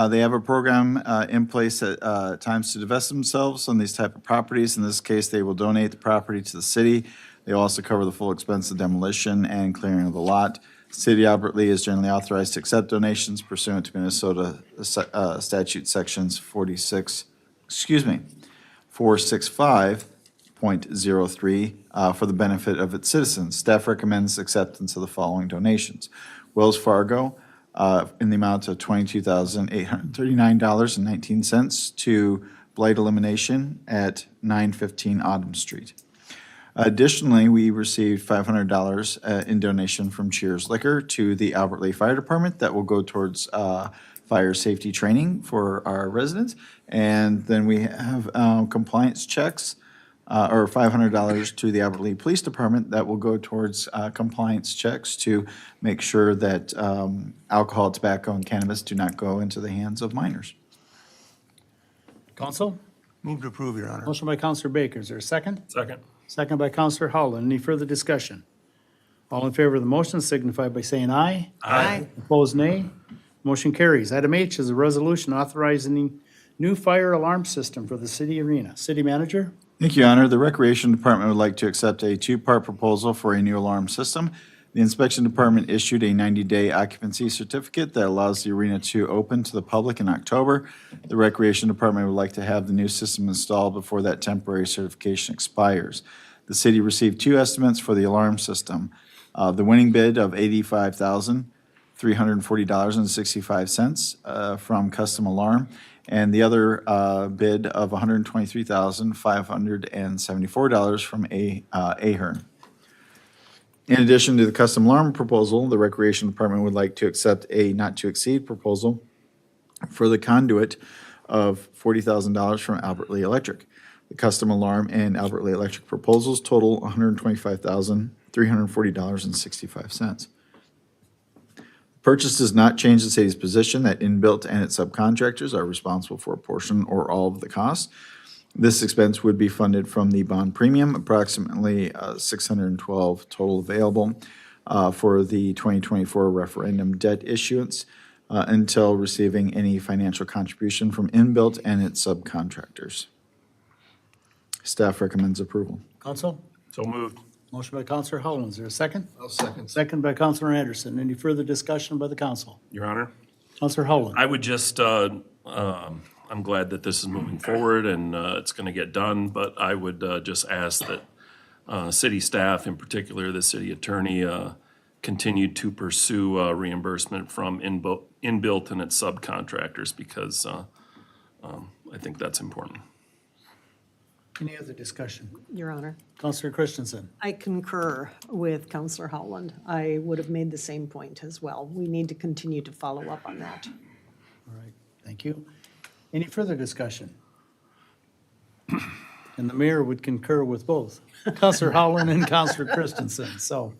They have a program in place at times to divest themselves on these type of properties. In this case, they will donate the property to the city. They will also cover the full expense of demolition and clearing of the lot. City of Albert Lea is generally authorized to accept donations pursuant to Minnesota statute sections 465.03 for the benefit of its citizens. Staff recommends acceptance of the following donations. Wells Fargo, in the amount of $22,839.19 to blight elimination at 915 Autumn Street. Additionally, we received $500 in donation from Cheers Liquor to the Albert Lea Fire Department. That will go towards fire safety training for our residents. And then we have compliance checks, or $500 to the Albert Lea Police Department. That will go towards compliance checks to make sure that alcohol, tobacco, and cannabis do not go into the hands of minors. Counsel? Move to approve, Your Honor. Motion by Counselor Baker. Is there a second? Second. Second by Counselor Holland. Any further discussion? All in favor of the motion signify by saying aye. Aye. Opposed, nay. Motion carries. Item H is a resolution authorizing new fire alarm system for the city arena. City Manager? Thank you, Your Honor. The Recreation Department would like to accept a two-part proposal for a new alarm system. The inspection department issued a 90-day occupancy certificate that allows the arena to open to the public in October. The recreation department would like to have the new system installed before that temporary certification expires. The city received 2 estimates for the alarm system. The winning bid of $85,340.65 from Custom Alarm, and the other bid of $123,574 from Ahern. In addition to the custom alarm proposal, the Recreation Department would like to accept a not-to-exceed proposal for the conduit of $40,000 from Albert Lee Electric. The custom alarm and Albert Lee Electric proposals total $125,340.65. Purchase does not change the city's position that Inbuilt and its subcontractors are responsible for a portion or all of the cost. This expense would be funded from the bond premium, approximately $612 total available for the 2024 referendum debt issuance until receiving any financial contribution from Inbuilt and its subcontractors. Staff recommends approval. Council? So moved. Motion by Counselor Howland. Is there a second? I'll second. Second by Counselor Anderson. Any further discussion by the council? Your Honor, Counselor Howland. I would just, I'm glad that this is moving forward and it's going to get done, but I would just ask that city staff, in particular the city attorney, continue to pursue reimbursement from Inbuilt and its subcontractors because I think that's important. Any other discussion? Your Honor, Counselor Christensen. I concur with Counselor Howland. I would have made the same point as well. We need to continue to follow up on that. All right, thank you. Any further discussion? And the mayor would concur with both Counselor Howland and Counselor Christensen. So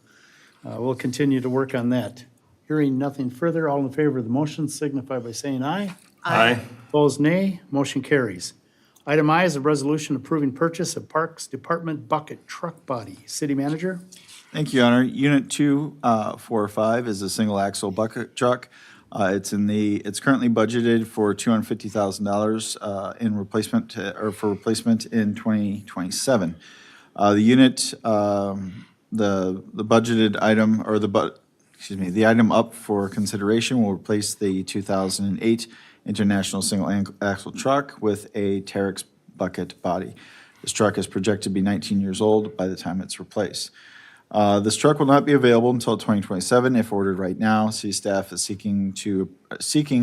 we'll continue to work on that. Hearing nothing further, all in favor of the motion signify by saying aye. Aye. Opposed, nay. Motion carries. Item I is a resolution approving purchase of Parks Department bucket truck body. City manager? Thank you, Your Honor. Unit 245 is a single-axle bucket truck. It's currently budgeted for $250,000 in replacement, or for replacement in 2027. The unit, the budgeted item, or the item up for consideration will replace the 2008 International Single Axle Truck with a Terex bucket body. This truck is projected to be 19 years old by the time it's replaced. This truck will not be available until 2027 if ordered right now. City staff is seeking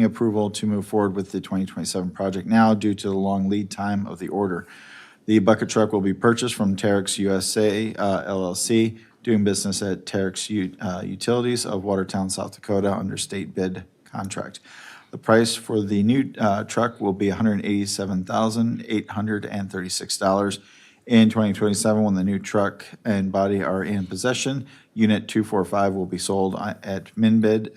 approval to move forward with the 2027 project now due to the long lead time of the order. The bucket truck will be purchased from Terex USA LLC, doing business at Terex Utilities of Watertown, South Dakota, under state bid contract. The price for the new truck will be $187,836. In 2027, when the new truck and body are in possession, Unit 245 will be sold at min-bid,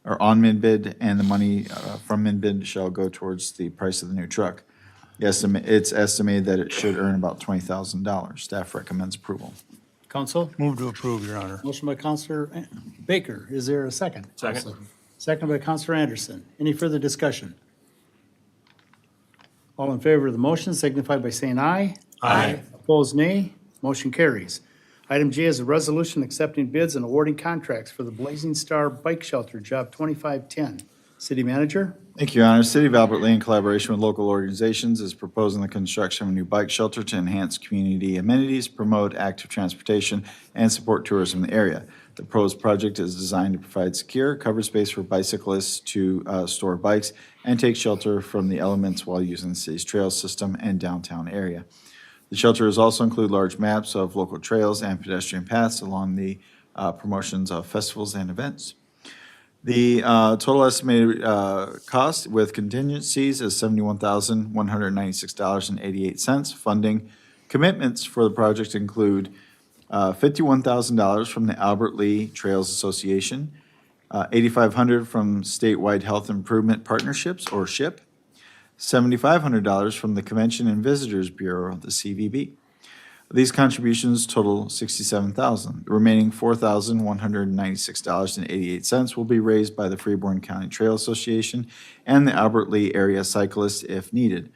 or on min-bid, and the money from min-bid shall go towards the price of the new truck. It's estimated that it should earn about $20,000. Staff recommends approval. Council? Move to approve, Your Honor. Motion by Counselor Baker. Is there a second? Second. Second by Counselor Anderson. Any further discussion? All in favor of the motion signify by saying aye. Aye. Opposed, nay. Motion carries. Item J is a resolution accepting bids and awarding contracts for the Blazing Star Bike Shelter, Job 2510. City manager? Thank you, Your Honor. City of Albert Lea, in collaboration with local organizations, is proposing the construction of a new bike shelter to enhance community amenities, promote active transportation, and support tourism in the area. The proposed project is designed to provide secure, covered space for bicyclists to store bikes and take shelter from the elements while using the city's trail system and downtown area. The shelter is also include large maps of local trails and pedestrian paths along the promotions of festivals and events. The total estimated cost with contingencies is $71,196.88. Funding commitments for the project include $51,000 from the Albert Lea Trails Association, $8,500 from Statewide Health Improvement Partnerships, or SHIP, $7,500 from the Convention and Visitors Bureau, the CVB. These contributions total $67,000. The remaining $4,196.88 will be raised by the Freeborn County Trail Association and the Albert Lea Area Cyclists if needed.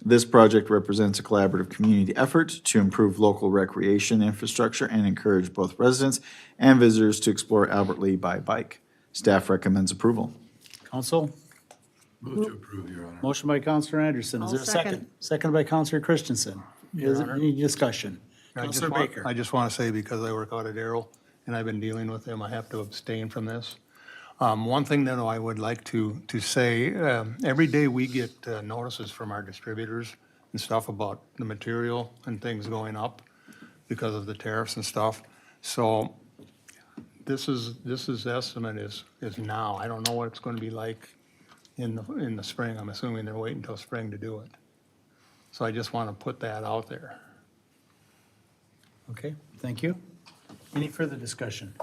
This project represents a collaborative community effort to improve local recreation infrastructure and encourage both residents and visitors to explore Albert Lea by bike. Staff recommends approval. Council? Move to approve, Your Honor. Motion by Counselor Anderson. Is I'll there a second? second. Second by Counselor Christensen. Is there any discussion? Counselor Baker. I just want to say, because I work out at Arrow and I've been dealing with them, I have to abstain from this. One thing that I would like to say, every day we get notices from our distributors and stuff about the material and things going up because of the tariffs and stuff. So this estimate is now. I don't know what it's going to be like in the spring. I'm assuming they're waiting until spring to do it. So I just want to put that out there. Okay, thank you. Any further discussion?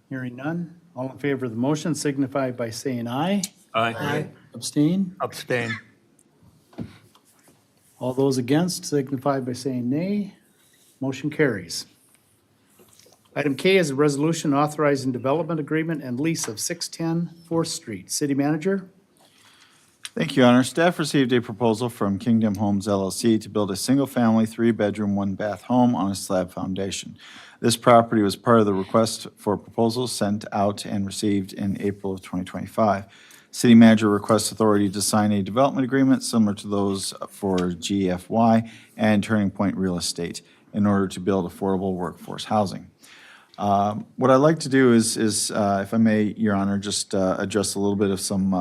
Hearing none. All in favor of the motion signify by saying aye. Aye. Abstain. Abstain. All those against signify by saying nay. Motion carries. Item K is a resolution authorizing development agreement and lease of 610 4th Street. City Manager? Thank you, Your Honor. Staff received a proposal from Kingdom Homes LLC to build a single-family, 3-bedroom, 1-bath home on a slab foundation. This property was part of the request for proposals sent out and received in April of 2025. City manager requests authority to sign a development agreement similar to those for GFY and Turning Point Real Estate in order to build affordable workforce housing. What I'd like to do is, if I may, Your Honor, just address a little bit of some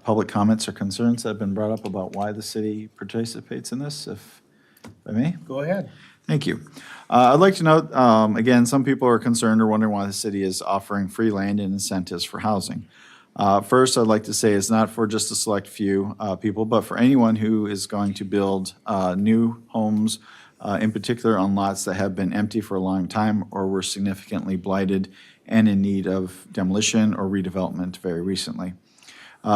public comments or concerns that have been brought up about why the city participates in this, if I may. Go ahead. Thank you. I'd like to note, again, some people are concerned or wondering why the city is offering free land and incentives for housing. First, I'd like to say it's not for just a select few people, but for anyone who is going to build new homes, in particular on lots that have been empty for a long time or were significantly blighted and in need of demolition or redevelopment very recently.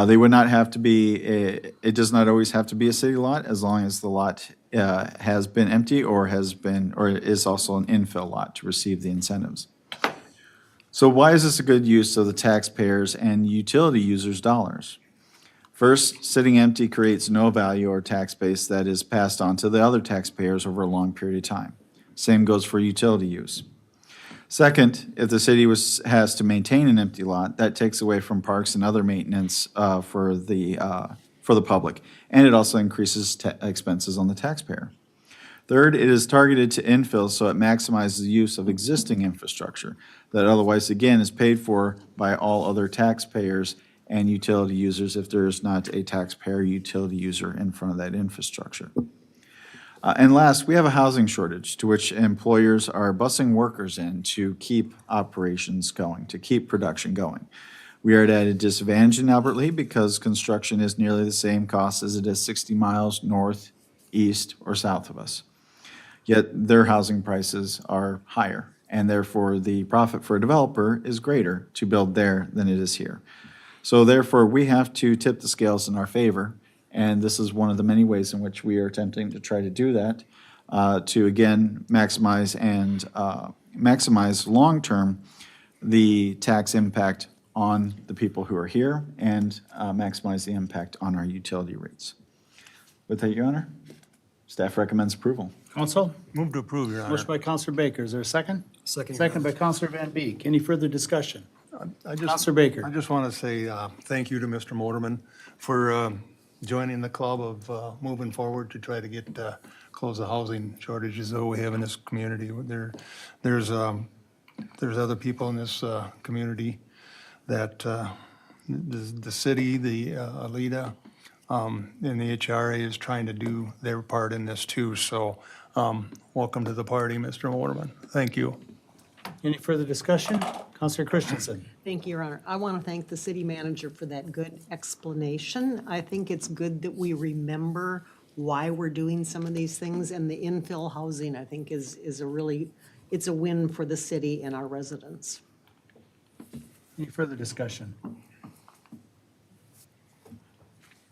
They would not have to be, it does not always have to be a city lot as long as the lot has been empty or is also an infill lot to receive the incentives. So why is this a good use of the taxpayers and utility users' dollars? First, sitting empty creates no value or tax base that is passed on to the other taxpayers over a long period of time. Same goes for utility use. Second, if the city has to maintain an empty lot, that takes away from parks and other maintenance for the public, and it also increases expenses on the taxpayer. Third, it is targeted to infill, so it maximizes the use of existing infrastructure that otherwise, again, is paid for by all other taxpayers and utility users if there is not a taxpayer utility user in front of that infrastructure. And last, we have a housing shortage to which employers are busing workers in to keep operations going, to keep production going. We are at a disadvantage in Albert Lea because construction is nearly the same cost as it is 60 miles north, east, or south of us. Yet their housing prices are higher, and therefore the profit for a developer is greater to build there than it is here. So therefore, we have to tip the scales in our favor, and this is one of the many ways in which we are attempting to try to do that, to again maximize long-term the tax impact on the people who are here and maximize the impact on our utility rates. With that, Your Honor, staff recommends approval. Counsel? Move to approve, Your Honor. Motion by Counselor Baker. Is there a second? Second, Your Second Honor. by Counselor Van Beek. Any further discussion? Counselor Counselor Baker. I just want to say thank you to Mr. Motorman for joining the club of moving forward to try to get close the housing shortages that we have in this community. There's other people in this community that the city, the Alida, and the HRA is trying to do their part in this too. So welcome to the party, Mr. Motorman. Thank you. Any further discussion? Counselor Christensen. Thank you, Your Honor. I want to thank the city manager for that good explanation. I think it's good that we remember why we're doing some of these things, and the infill housing, I think, is a really, it's a win for the city and our residents. Any further discussion?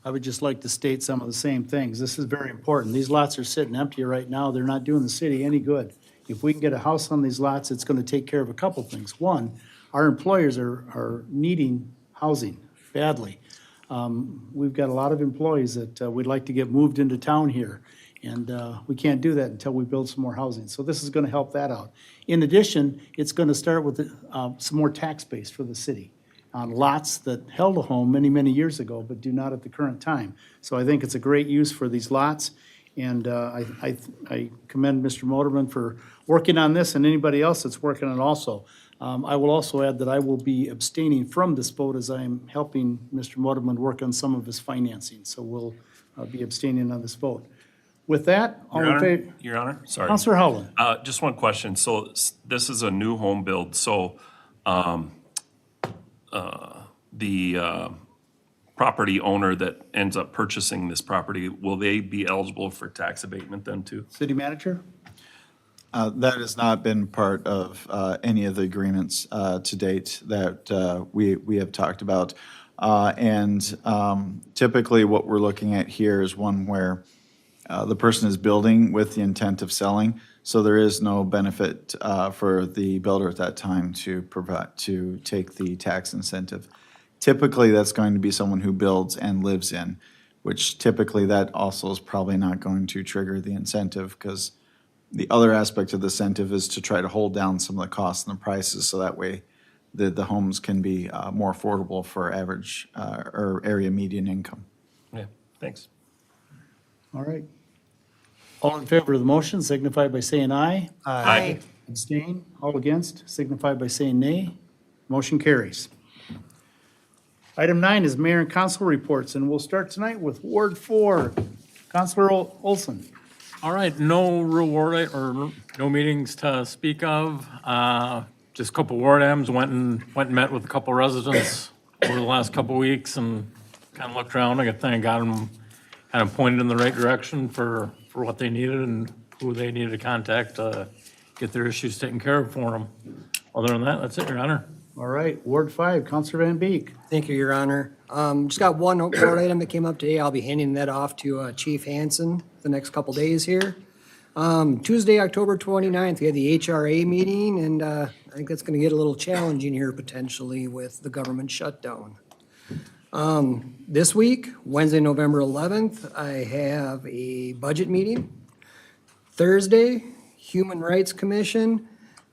I would just like to state some of the same things. This is very important. These lots are sitting empty right now. They're not doing the city any good. If we can get a house on these lots, it's going to take care of a couple things. One, our employers are needing housing badly. We've got a lot of employees that we'd like to get moved into town here, and we can't do that until we build some more housing. So this is going to help that out. In addition, it's going to start with some more tax base for the city on lots that held a home many, many years ago, but do not at the current time. So I think it's a great use for these lots, and I commend Mr. Motorman for working on this and anybody else that's working on it also. I will also add that I will be abstaining from this vote as I am helping Mr. Motorman work on some of his financing. So we'll be abstaining on this vote. With that, all in favor? Your Honor, sorry. Counselor Howland. Just one question. So this is a new home build, so the property owner that ends up purchasing this property, will they be eligible for tax abatement then too? City Manager? That has not been part of any of the agreements to date that we have talked about. And typically, what we're looking at here is one where the person is building with the intent of selling, so there is no benefit for the builder at that time to take the tax incentive. Typically, that's going to be someone who builds and lives in, which typically that also is probably not going to trigger the incentive, because the other aspect of the incentive is to try to hold down some of the costs and the prices, so that way the homes can be more affordable for average or area median income. Yeah, thanks. All right. All in favor of the motion signify by saying aye. Aye. Abstain. All against signify by saying nay. Motion carries. Item 9 is mayor and council reports, and we'll start tonight with Ward 4. Councilor Olson. All right, no reward or no meetings to speak of. Just a couple ward items, went and met with a couple residents over the last couple weeks and kind of looked around. I think I got them kind of pointed in the right direction for what they needed and who they needed to contact to get their issues taken care of for them. Other than that, that's it, Your Honor. All right, Ward 5, Councilor Van Beek. Thank you, Your Honor. Just got one ward item that came up today. I'll be handing that off to Chief Hansen the next couple days here. Tuesday, October 29th, we had the HRA meeting, and I think that's going to get a little challenging here potentially with the government shutdown. This week, Wednesday, November 11th, I have a budget meeting. Thursday, Human Rights Commission.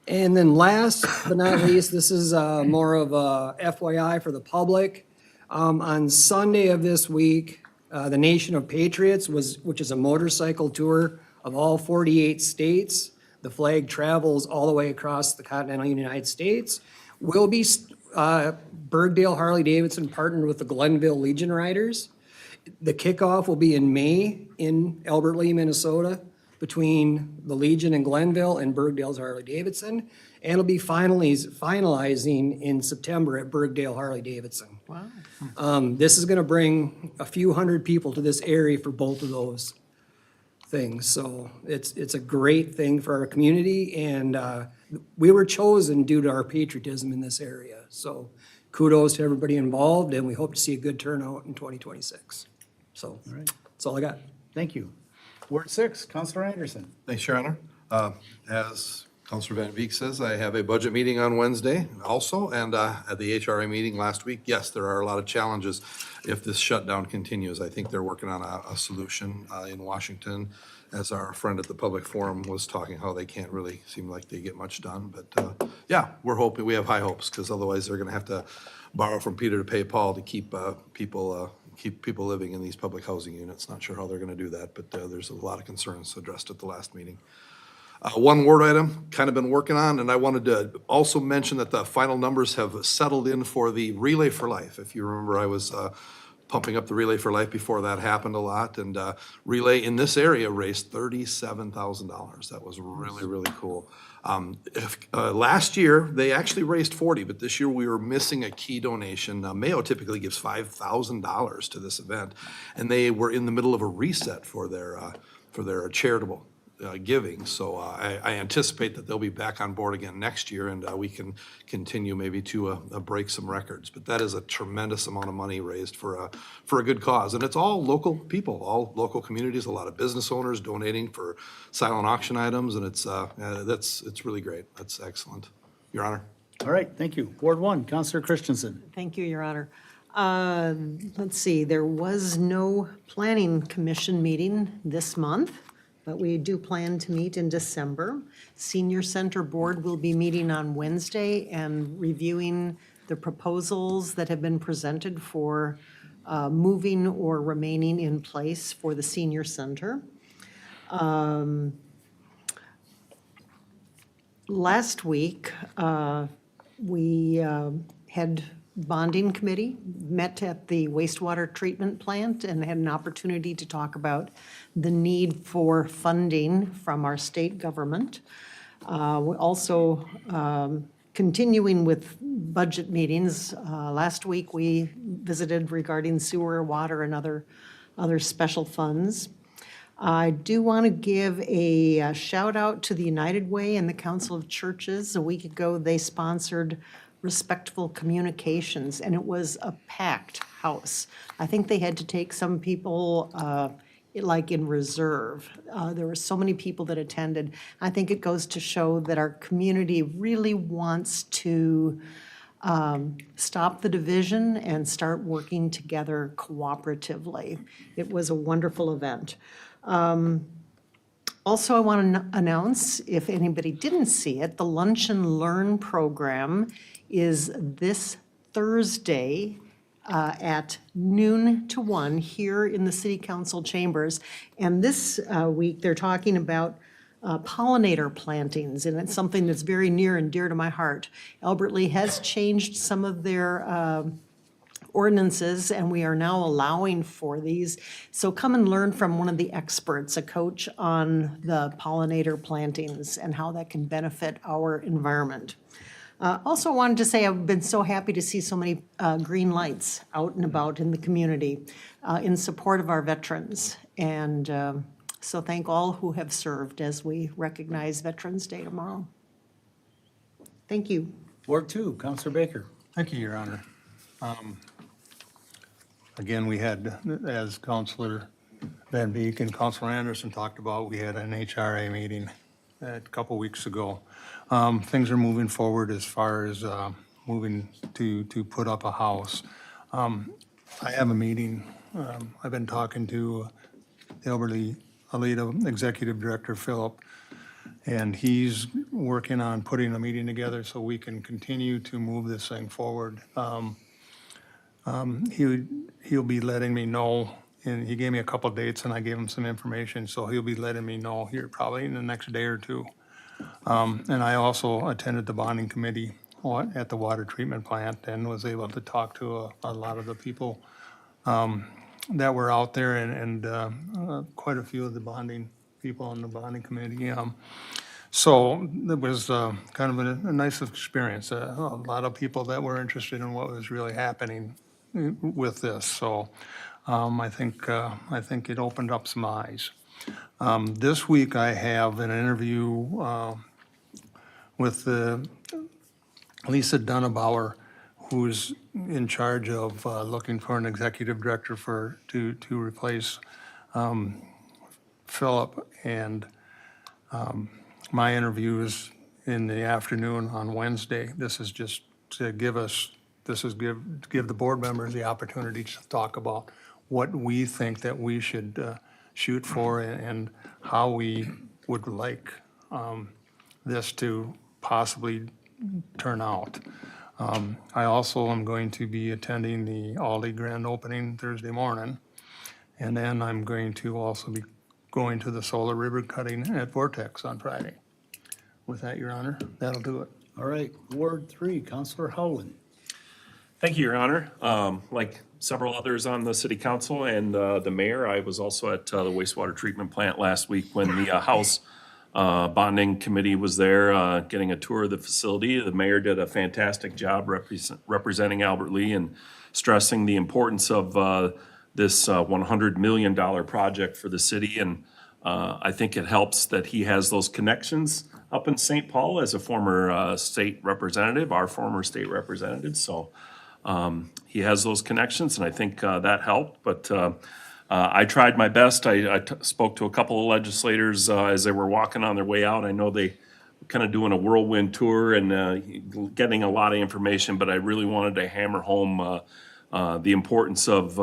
And then last but not least, this is more of a FYI for the public. On Sunday of this week, the Nation of Patriots, which is a motorcycle tour of all 48 states. The flag travels all the way across the continental United States. Will be Bergdale Harley-Davidson partnered with the Glenville Legion Riders. The kickoff will be in May in Albert Lea, Minnesota, between the Legion and Glenville and Bergdale's Harley-Davidson. And it'll be finalizing in September at Bergdale Harley-Davidson. Wow. This is gonna bring a few hundred people to this area for both of those things. So it's a great thing for our community, and we were chosen due to our patriotism in this area. So kudos to everybody involved, and we hope to see a good turnout in 2026. So that's all I got. Thank you. Ward 6, Councilor Anderson. Thanks, Your Honor. As Counselor Van Beek says, I have a budget meeting on Wednesday also, and at the HRA meeting last week, yes, there are a lot of challenges if this shutdown continues. I think they're working on a solution in Washington, as our friend at the Public Forum was talking, how they can't really seem like they get much done. But yeah, we're hoping, we have high hopes, because otherwise they're going to have to borrow from Peter to pay Paul to keep people living in these public housing units. Not sure how they're going to do that, but there's a lot of concerns addressed at the last meeting. One word item, kind of been working on, and I wanted to also mention that the final numbers have settled in for the Relay for Life. If you remember, I was pumping up the Relay for Life before that happened a lot, and Relay in this area raised $37,000. That was really, really cool. Last year, they actually raised 40, but this year we were missing a key donation. Mayo typically gives $5,000 to this event, and they were in the middle of a reset for their charitable giving. So I anticipate that they'll be back on board again next year, and we can continue maybe to break some records. But that is a tremendous amount of money raised for a good cause, and it's all local people, all local communities. A lot of business owners donating for silent auction items, and it's really great. That's excellent, Your Honor. All right, thank you. Ward 1, Councilor Christensen. Thank you, Your Honor. Let's see, there was no planning commission meeting this month, but we do plan to meet in December. Senior Center Board will be meeting on Wednesday and reviewing the proposals that have been presented for moving or remaining in place for the senior center. Last week, we had bonding committee, met at the wastewater treatment plant and had an opportunity to talk about the need for funding from our state government. We also, continuing with budget meetings, last week we visited regarding sewer, water, and other special funds. I do want to give a shout out to the United Way and the Council of Churches. A week ago, they sponsored Respectful Communications, and it was a packed house. I think they had to take some people like in reserve. There were so many people that attended. I think it goes to show that our community really wants to stop the division and start working together cooperatively. It was a wonderful event. Also, I want to announce, if anybody didn't see it, the Lunch and Learn program is this Thursday at noon to 1 here in the City Council chambers. And this week, they're talking about pollinator plantings, and it's something that's very near and dear to my heart. Albert Lea has changed some of their ordinances, and we are now allowing for these. So come and learn from one of the experts, a coach on the pollinator plantings and how that can benefit our environment. Also wanted to say I've been so happy to see so many green lights out and about in the community in support of our veterans. And so thank all who have served as we recognize Veterans Day tomorrow. Thank you. Ward 2, Counselor Baker. Thank you, Your Honor. Again, we had, as Counselor Van Beek and Counselor Anderson talked about, we had an HRA meeting a couple weeks ago. Things are moving forward as far as moving to put up a house. I have a meeting. I've been talking to the Albert Lea Aleta Executive Director, Philip, and he's working on putting a meeting together so we can continue to move this thing forward. He'll be letting me know, and he gave me a couple dates and I gave him some information, so he'll be letting me know here probably in the next day or two. And I also attended the bonding committee at the water treatment plant and was able to talk to a lot of the people that were out there and quite a few of the bonding people on the bonding committee. So it was kind of a nice experience. A lot of people that were interested in what was really happening with this. So I think it opened up some eyes. This week I have an interview with Lisa Dunnebauer, who's in charge of looking for an executive director to replace Philip. And my interview is in the afternoon on Wednesday. This is just to give the board members the opportunity to talk about what we think that we should shoot for and how we would like this to possibly turn out. I also am going to be attending the Aldi grand opening Thursday morning, and then I'm going to also be going to the solar ribbon cutting at Vortex on Friday. With that, Your Honor, that'll do it. All right, Ward 3, Counselor Howland. Thank you, Your Honor. Like several others on the city council and the mayor, I was also at the wastewater treatment plant last week when the House bonding committee was there getting a tour of the facility. The mayor did a fantastic job representing Albert Lea and stressing the importance of this $100 million project for the city. And I think it helps that he has those connections up in St. Paul as a former state representative, our former state representative. So he has those connections, and I think that helped. But I tried my best. I spoke to a couple of legislators as they were walking on their way out. I know they were kind of doing a whirlwind tour and getting a lot of information, but I really wanted to hammer home the importance of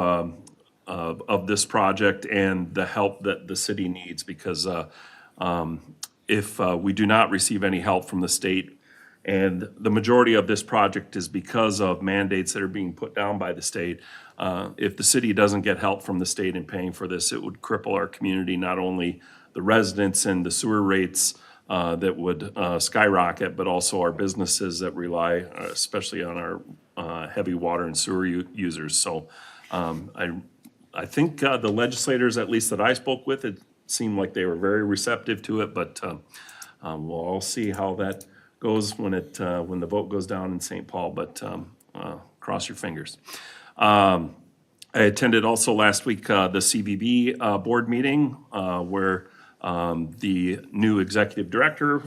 this project and the help that the city needs, because if we do not receive any help from the state, and the majority of this project is because of mandates that are being put down by the state, if the city doesn't get help from the state in paying for this, it would cripple our community, not only the residents and the sewer rates that would skyrocket, but also our businesses that rely especially on our heavy water and sewer users. So I think the legislators, at least that I spoke with, it seemed like they were very receptive to it, but we'll all see how that goes when the vote goes down in St. Paul, but cross your fingers. I attended also last week the CVB board meeting where the new executive director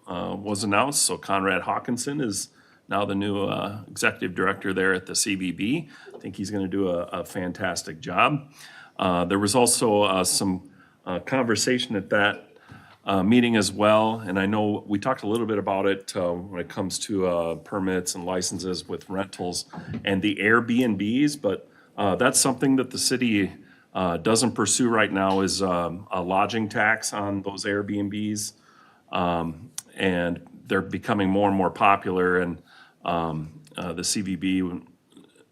was announced. So Conrad Hawkinson is now the new executive director there at the CVB. I think he's going to do a fantastic job. There was also some conversation at that meeting as well, and I know we talked a little bit about it when it comes to permits and licenses with rentals and the Airbnbs, but that's something that the city doesn't pursue right now, is a lodging tax on those Airbnbs, and they're becoming more and more popular, and the CVB,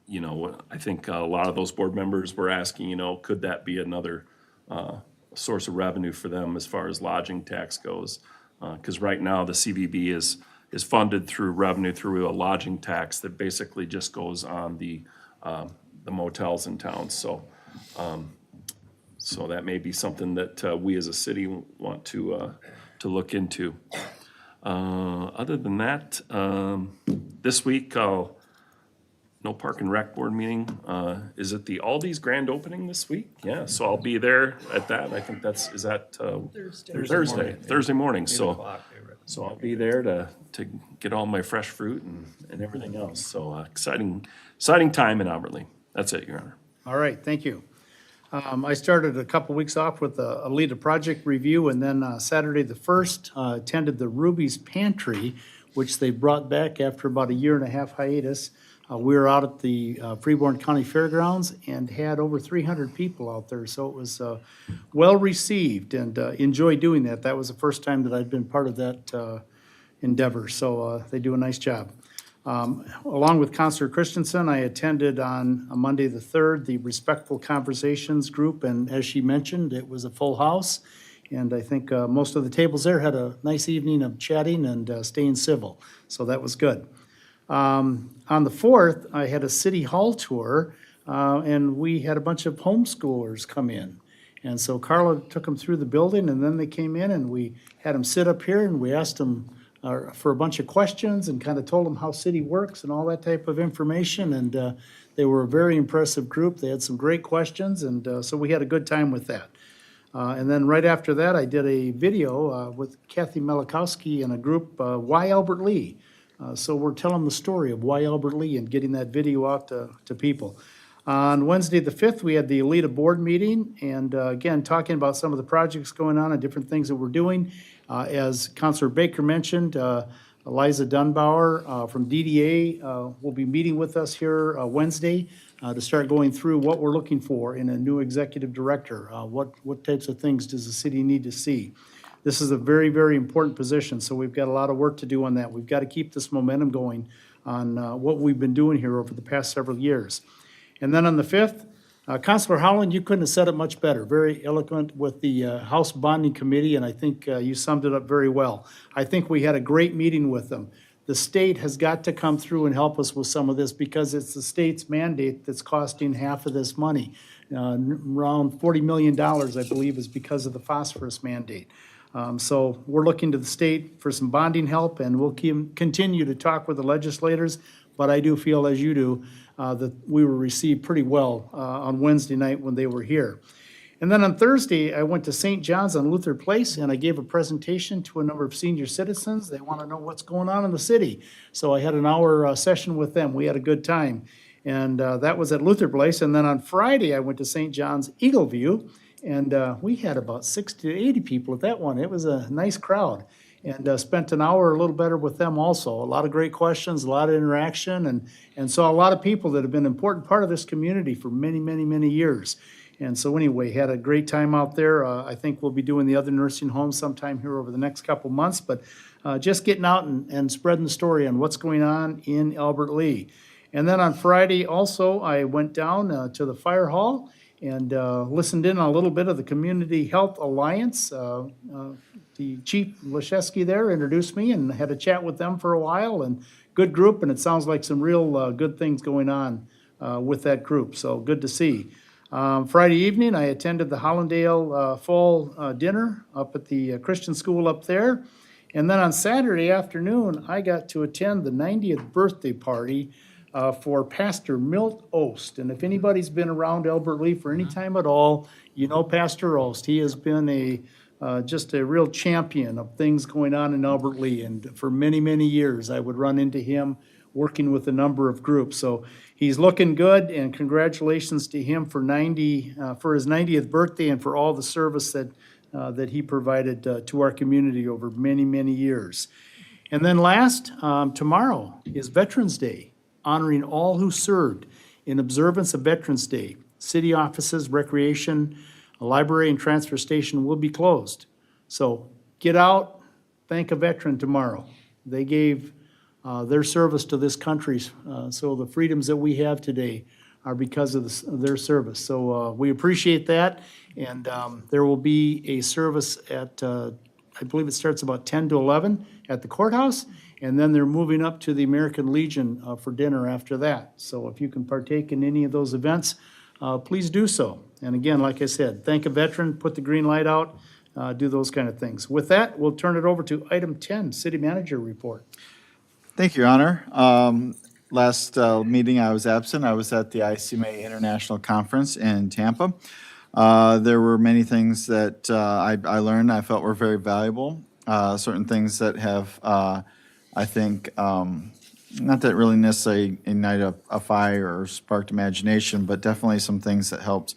you know, I think a lot of those board members were asking, you know, could that be another source of revenue for them as far as lodging tax goes? Because right now the CVB is funded through revenue through a lodging tax that basically just goes on the motels in town. So so that may be something that we as a city want to look into. Other than that, this week, no Park and Rec Board meeting. Is it the Aldi's grand opening this week? Yeah, so I'll be there at that. I think is that Thursday morning. So I'll be there to get all my fresh fruit and everything else. So exciting time in Albert Lea. That's it, Your Honor. All right, thank you. I started a couple weeks off with a lead a project review, and then Saturday the 1st, attended the Ruby's Pantry, which they brought back after about a 1.5-year hiatus. We were out at the Freeborn County Fairgrounds and had over 300 people out there, so it was well-received, and enjoyed doing that. That was the first time that I'd been part of that endeavor, so they do a nice job. Along with Counselor Christensen, I attended on Monday the 3rd, the Respectful Conversations group, and as she mentioned, it was a full house, and I think most of the tables there had a nice evening of chatting and staying civil, so that was good. On the 4th, I had a city hall tour, and we had a bunch of homeschoolers come in. And so Carla took them through the building, and then they came in, and we had them sit up here, and we asked them for a bunch of questions and kind of told them how city works and all that type of information. And they were a very impressive group. They had some great questions, and so we had a good time with that. And then right after that, I did a video with Kathy Melikowski and a group, Why Albert Lea? So we're telling the story of why Albert Lea and getting that video out to people. On Wednesday the 5th, we had the Elita board meeting, and again, talking about some of the projects going on and different things that we're doing. As Councilor Baker mentioned, Eliza Dunbauer from DDA will be meeting with us here Wednesday to start going through what we're looking for in a new executive director. What types of things does the city need to see? This is a very, very important position, so we've got a lot of work to do on that. We've got to keep this momentum going on what we've been doing here over the past several years. And then on the 5th, Councilor Howland, you couldn't have said it much better. Very eloquent with the House Bonding Committee, and I think you summed it up very well. I think we had a great meeting with them. The state has got to come through and help us with some of this because it's the state's mandate that's costing half of this money. Around $40 million, I believe, is because of the phosphorus mandate. So we're looking to the state for some bonding help, and we'll continue to talk with the legislators, but I do feel, as you do, that we were received pretty well on Wednesday night when they were here. And then on Thursday, I went to St. John's on Luther Place, and I gave a presentation to a number of senior citizens. They want to know what's going on in the city. So I had an hour session with them. We had a good time. And that was at Luther Place. And then on Friday, I went to St. John's Eagleview, and we had about 60 to 80 people at that one. It was a nice crowd. and spent an hour or a little better with them also. A lot of great questions, a lot of interaction, and saw a lot of people that have been an important part of this community for many, many, many years. And so anyway, had a great time out there. I think we'll be doing the other nursing homes sometime here over the next couple months, but just getting out and spreading the story on what's going on in Albert Lea. And then on Friday also, I went down to the fire hall and listened in on a little bit of the Community Health Alliance. The Chief Leszewski there introduced me and had a chat with them for a while, and good group, and it sounds like some real good things going on with that group, so good to see. Friday evening, I attended the Hollandale Fall Dinner up at the Christian school up there. And then on Saturday afternoon, I got to attend the 90th birthday party for Pastor Milt Ost. And if anybody's been around Albert Lea for any time at all, you know Pastor Ost. He has been just a real champion of things going on in Albert Lea. And for many, many years, I would run into him working with a number of groups. So he's looking good, and congratulations to him for his 90th birthday and for all the service that he provided to our community over many, many years. And then last, tomorrow is Veterans Day, honoring all who served in observance of Veterans Day. City offices, recreation, a library, and transfer station will be closed. So get out, thank a veteran tomorrow. They gave their service to this country, so the freedoms that we have today are because of their service. So we appreciate that, and there will be a service at, I believe it starts about 10 to 11 at the courthouse, and then they're moving up to the American Legion for dinner after that. So if you can partake in any of those events, please do so. And again, like I said, thank a veteran, put the green light out, do those kind of things. With that, we'll turn it over to item 10, City Manager Report. Thank you, Your Honor. Last meeting I was absent. I was at the ICMA International Conference in Tampa. There were many things that I learned I felt were very valuable. Certain things that have, I think, not that really necessarily ignite a fire or sparked imagination, but definitely some things that helped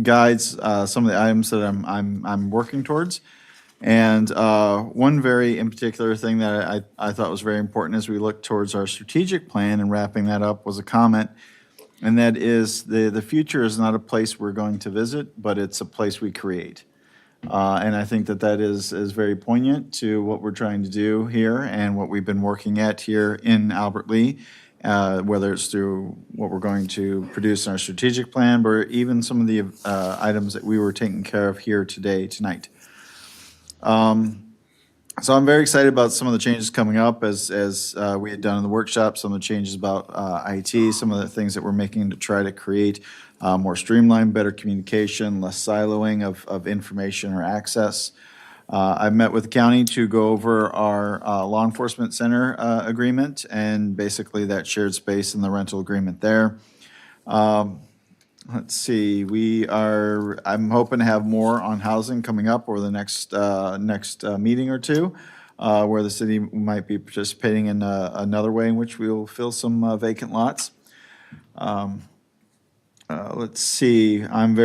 guides some of the items that I'm working towards. And one very in particular thing that I thought was very important as we look towards our strategic plan and wrapping that up was a comment, and that is the future is not a place we're going to visit, but it's a place we create. And I think that is very poignant to what we're trying to do here and what we've been working at here in Albert Lea, whether it's through what we're going to produce in our strategic plan, or even some of the items that we were taking care of here tonight. So I'm very excited about some of the changes coming up as we had done in the workshop, some of the changes about IT, some of the things that we're making to try to create more streamlined, better communication, less siloing of information or access. I've met with the county to go over our law enforcement center agreement and basically that shared space and the rental agreement there. Let's see, I'm hoping to have more on housing coming up over the next meeting or two, where the city might be participating in another way in which we will fill some vacant lots. Let's see, I'm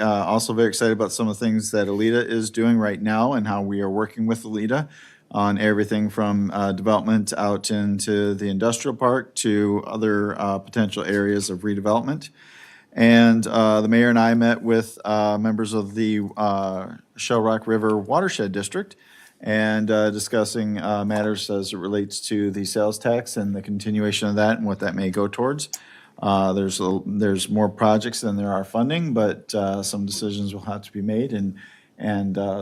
also very excited about some of the things that Alita is doing right now and how we are working with Alita on everything from development out into the industrial park to other potential areas of redevelopment. And the mayor and I met with members of the Shell Rock River Watershed District and discussing matters as it relates to the sales tax and the continuation of that and what that may go towards. There's more projects than there are funding, but some decisions will have to be made, and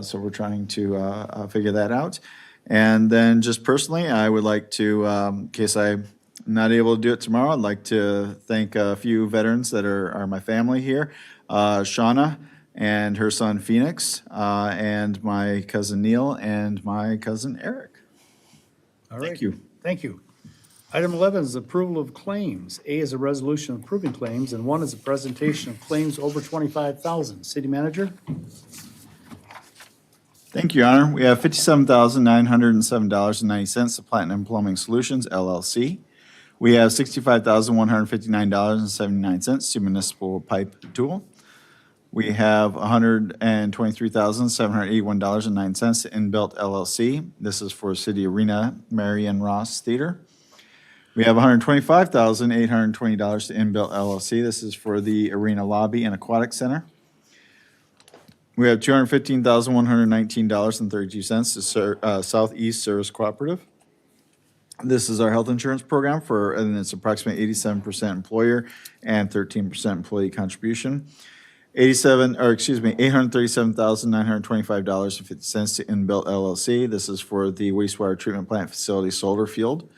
so we're trying to figure that out. And then just personally, I would like to, in case I'm not able to do it tomorrow, I'd like to thank a few veterans that are my family here. Shauna and her son Phoenix, and my cousin Neil and my cousin Eric. All right. Thank you. Thank you. Item 11 is approval of claims. A is a resolution approving claims, and 1 is a presentation of claims over $25,000. City Manager? Thank you, Your Honor. We have $57,907.90 to Platinum Plumbing Solutions, LLC. We have $65,159.79 to Municipal Pipe Tool. We have $123,781.09 to Inbuilt LLC. This is for City Arena Marion Ross Theater. We have $125,820 to Inbuilt LLC. This is for the Arena Lobby and Aquatic Center. We have $215,119.32 to Southeast Service Cooperative. This is our health insurance program and it's approximately 87% employer and 13% employee contribution. $837,925.50 to Inbuilt LLC. This is for the wastewater treatment plant facility solar field.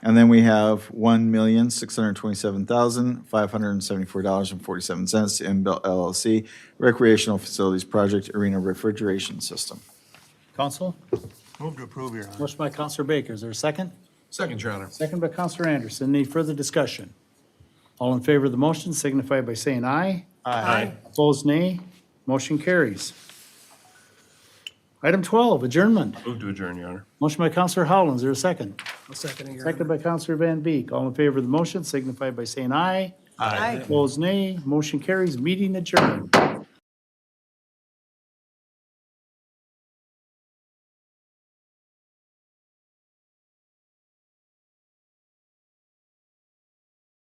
And then we have $1,627,574.47 to Inbuilt LLC, recreational facilities project arena refrigeration system. Council? Move to approve, Your Honor. Motion by Counselor Baker. Is there a second? Second, Your Honor. Second by Counselor Anderson. Any further discussion? All in favor of the motion signify by saying aye. Aye. Opposed, nay. Motion carries. Item 12, adjournment. Move to adjourn, Your Honor. Motion by Counselor Howland. Is there a second? I'll second it, Your Second Honor. by Counselor Van Beek. All in favor of the motion signify by saying aye. Aye. Opposed, nay. Motion carries. Meeting adjourned.